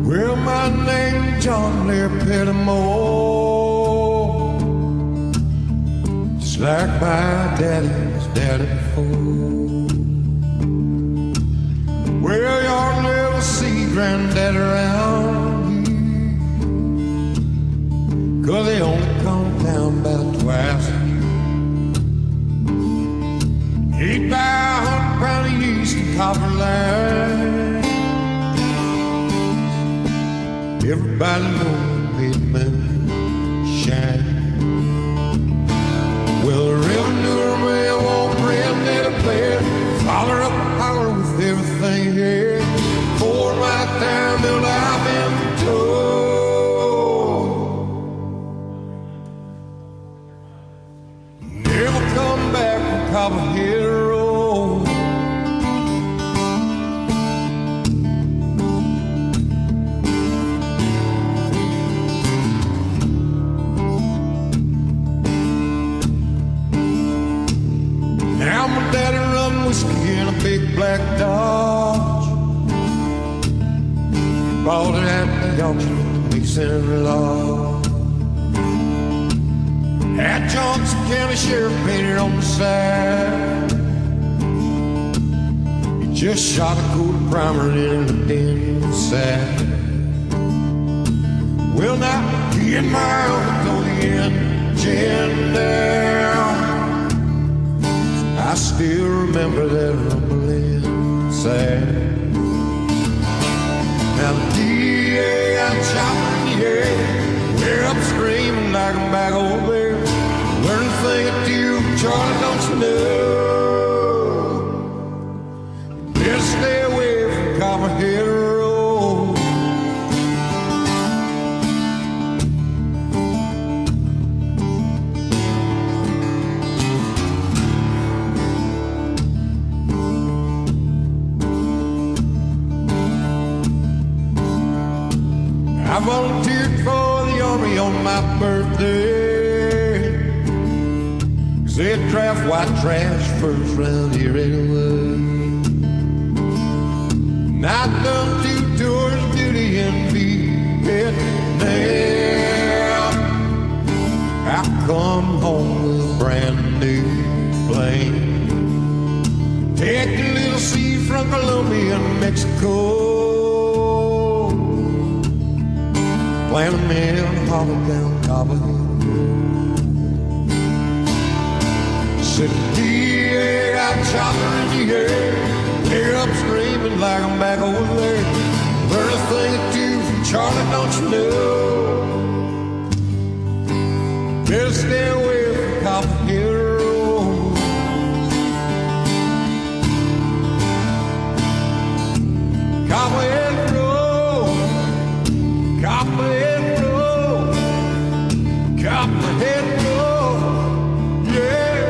Well, my name's John Blair Pettimore, just like my daddy's daddy before. Well, y'all never see Granddaddy around here, 'cause they only come down about twice a year. He'd buy 100 pounds of yeast and copper line. Everybody knows his moon shine. Well, the revenue man won't Granddaddy Blair follow up power with everything he had. For my time that I've been told, never come back from Copperhead Road. Now my daddy run whiskey in a big black Dodge. Bought it at the auction at the Mason Lodge. Had Johnson County Sheriff painted on the side. He just shot a coat of primer in the inside. Well, now he and my uncle throw the engine down. I still remember that rumbling sound. Now the DA got shot in the air. We're up screaming like I'm back over there. Learn a thing or two, Charlie, don't you know? Better stay away from Copperhead Road. I volunteered for the Army on my birthday, 'cause they draft white trash first round here anyway. And I've done 2 tours of duty in Vietnam. I come home with a brand new plane. Take a little seed from Colombia and Mexico. Plant a man hollow down Copperhead Road. Said the DA got chopping in the air. We're up screaming like I'm back over there. Learn a thing or two from Charlie, don't you know? Better stay away from Copperhead Road. Copperhead Road. Copperhead Road, Copperhead Road, yeah.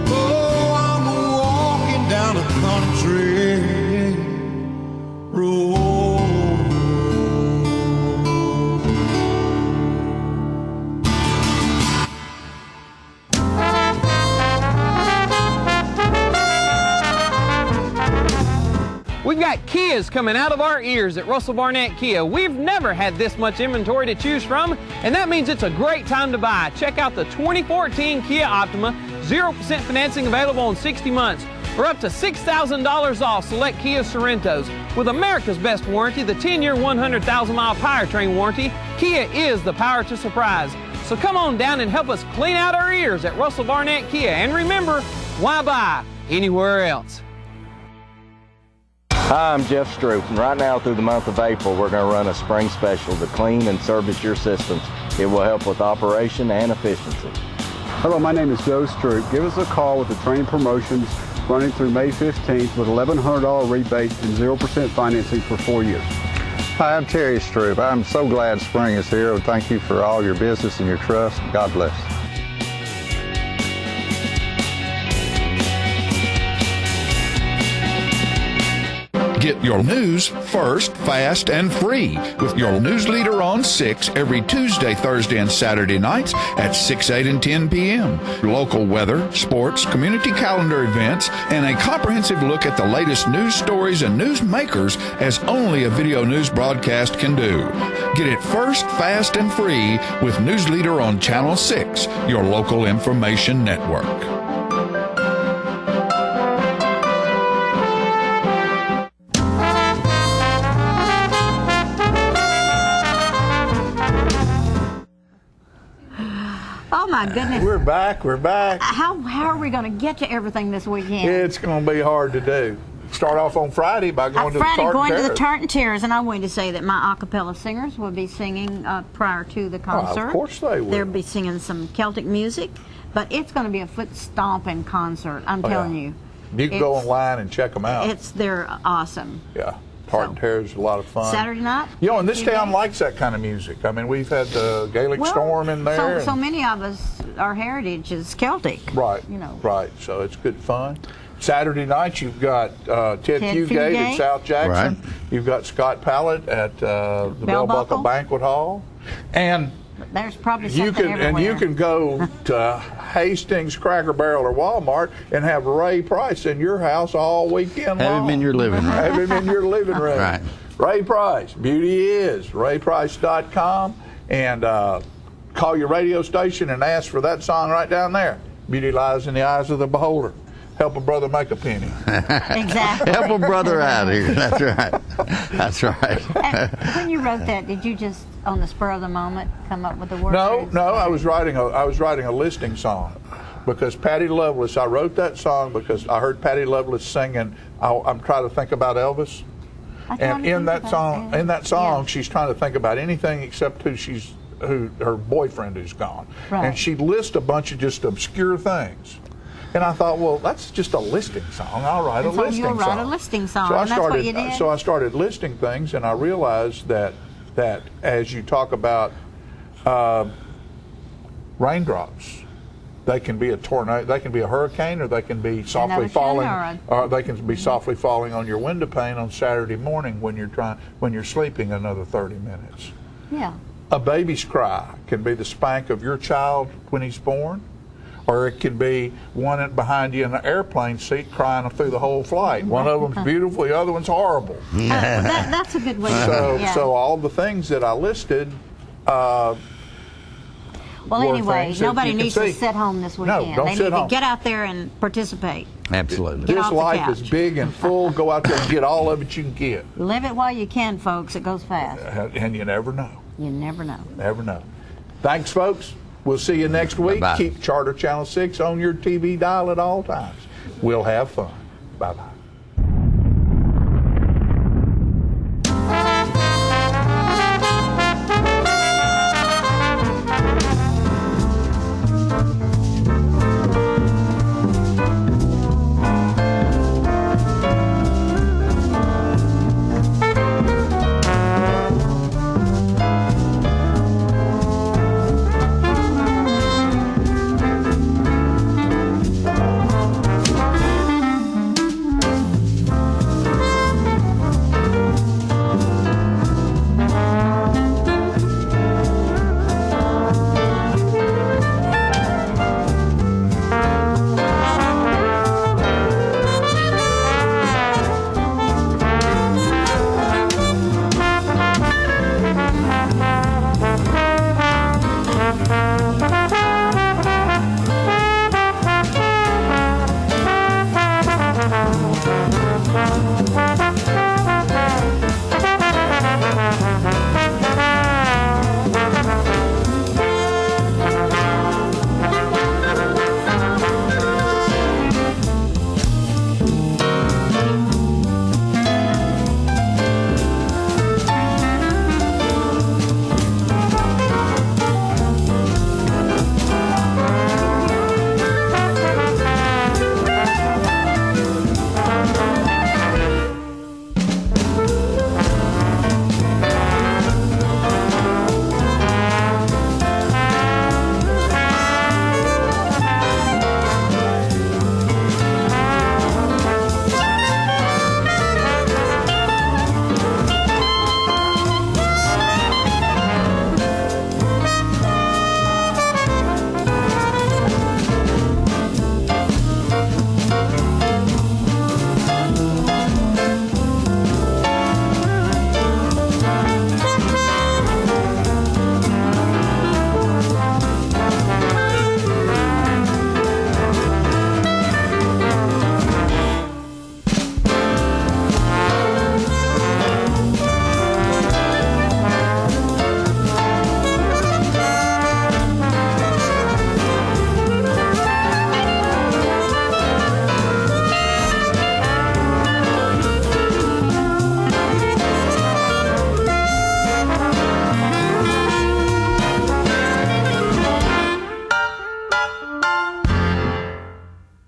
Oh, I'm walking down a country road. We've got Kias coming out of our ears at Russell Barnett Kia. We've never had this much inventory to choose from, and that means it's a great time to buy. Check out the 2014 Kia Optima, 0% financing available in 60 months, or up to $6,000 off select Kia Sorrentos. With America's best warranty, the 10-year, 100,000-mile powertrain warranty, Kia is the power to surprise. So come on down and help us clean out our ears at Russell Barnett Kia. And remember, why buy anywhere else? Hi, I'm Jeff Stroop, and right now through the month of April, we're going to run a spring special to clean and service your systems. It will help with operation and efficiency. Hello, my name is Joe Stroop. Give us a call with the training promotions running through May 15th with $1,100 rebate and 0% financing for 4 years. Hi, I'm Terry Stroop. I'm so glad spring is here. Thank you for all your business and your trust. God bless. Get your news first, fast, and free with your news leader on 6 every Tuesday, Thursday, and Saturday nights at 6, 8, and 10 p.m. Local weather, sports, community calendar events, and a comprehensive look at the latest news stories and news makers as only a video news broadcast can do. Get it first, fast, and free with News Leader on Channel 6, your local information network. Oh my goodness. We're back. How are we going to get to everything this weekend? It's going to be hard to do. Start off on Friday by going to the Tartan Terrors, and I'm going to say that my a cappella singers will be singing prior to the concert. Of course they will. They'll be singing some Celtic music, but it's going to be a foot stomping concert, I'm telling you. You can go online and check them out. They're awesome. Yeah. Tartan Terrors is a lot of fun. Saturday night? You know, and this town likes that kind of music. I mean, we've had the Gaelic Storm in there. So many of us, our heritage is Celtic. Right. You know. Right. So it's good fun. Saturday night, you've got Ted Fugate at South Jackson. Right. You've got Scott Pallett at the Bell Buckle Banquet Hall. And there's probably something everywhere. And you can go to Hastings, Cracker Barrel, or Walmart and have Ray Price in your house all weekend long. Have him in your living room. Have him in your living room. Right. Ray Price. Beauty is. RayPrice.com. And call your radio station and ask for that song right down there. Beauty lies in the eyes of the beholder. Help a brother make a penny. Exactly. Help a brother out here. That's right. That's right. When you wrote that, did you just, on the spur of the moment, come up with the words? No. I was writing a listing song because Patty Loveless. I wrote that song because I heard Patty Loveless singing. I'm trying to think about Elvis, and in that song, she's trying to think about anything except who her boyfriend who's gone, and she lists a bunch of just obscure things. And I thought, well, that's just a listing song. I'll write a listing song. You'll write a listing song, and that's what you did. So I started listing things, and I realized that as you talk about raindrops, they can be a tornado, they can be a hurricane, or they can be softly falling, or they can be softly falling on your window pane on Saturday morning when you're sleeping another 30 minutes. Yeah. A baby's cry can be the spank of your child when he's born. Or it can be one behind you in an airplane seat crying through the whole flight. One of them's beautiful, the other one's horrible. That's a good way to So all the things that I listed well, anyway, nobody needs to sit home this weekend. No, don't sit home. They need to get out there and participate. Absolutely. This life is big and full. Go out there and get all of it you can get. Live it while you can, folks. It goes fast. And you never know. You never know. Never know. Thanks, folks. We'll see you next week. Bye-bye. Keep Charter Channel 6 on your TV dial at all times. We'll have fun. Bye-bye.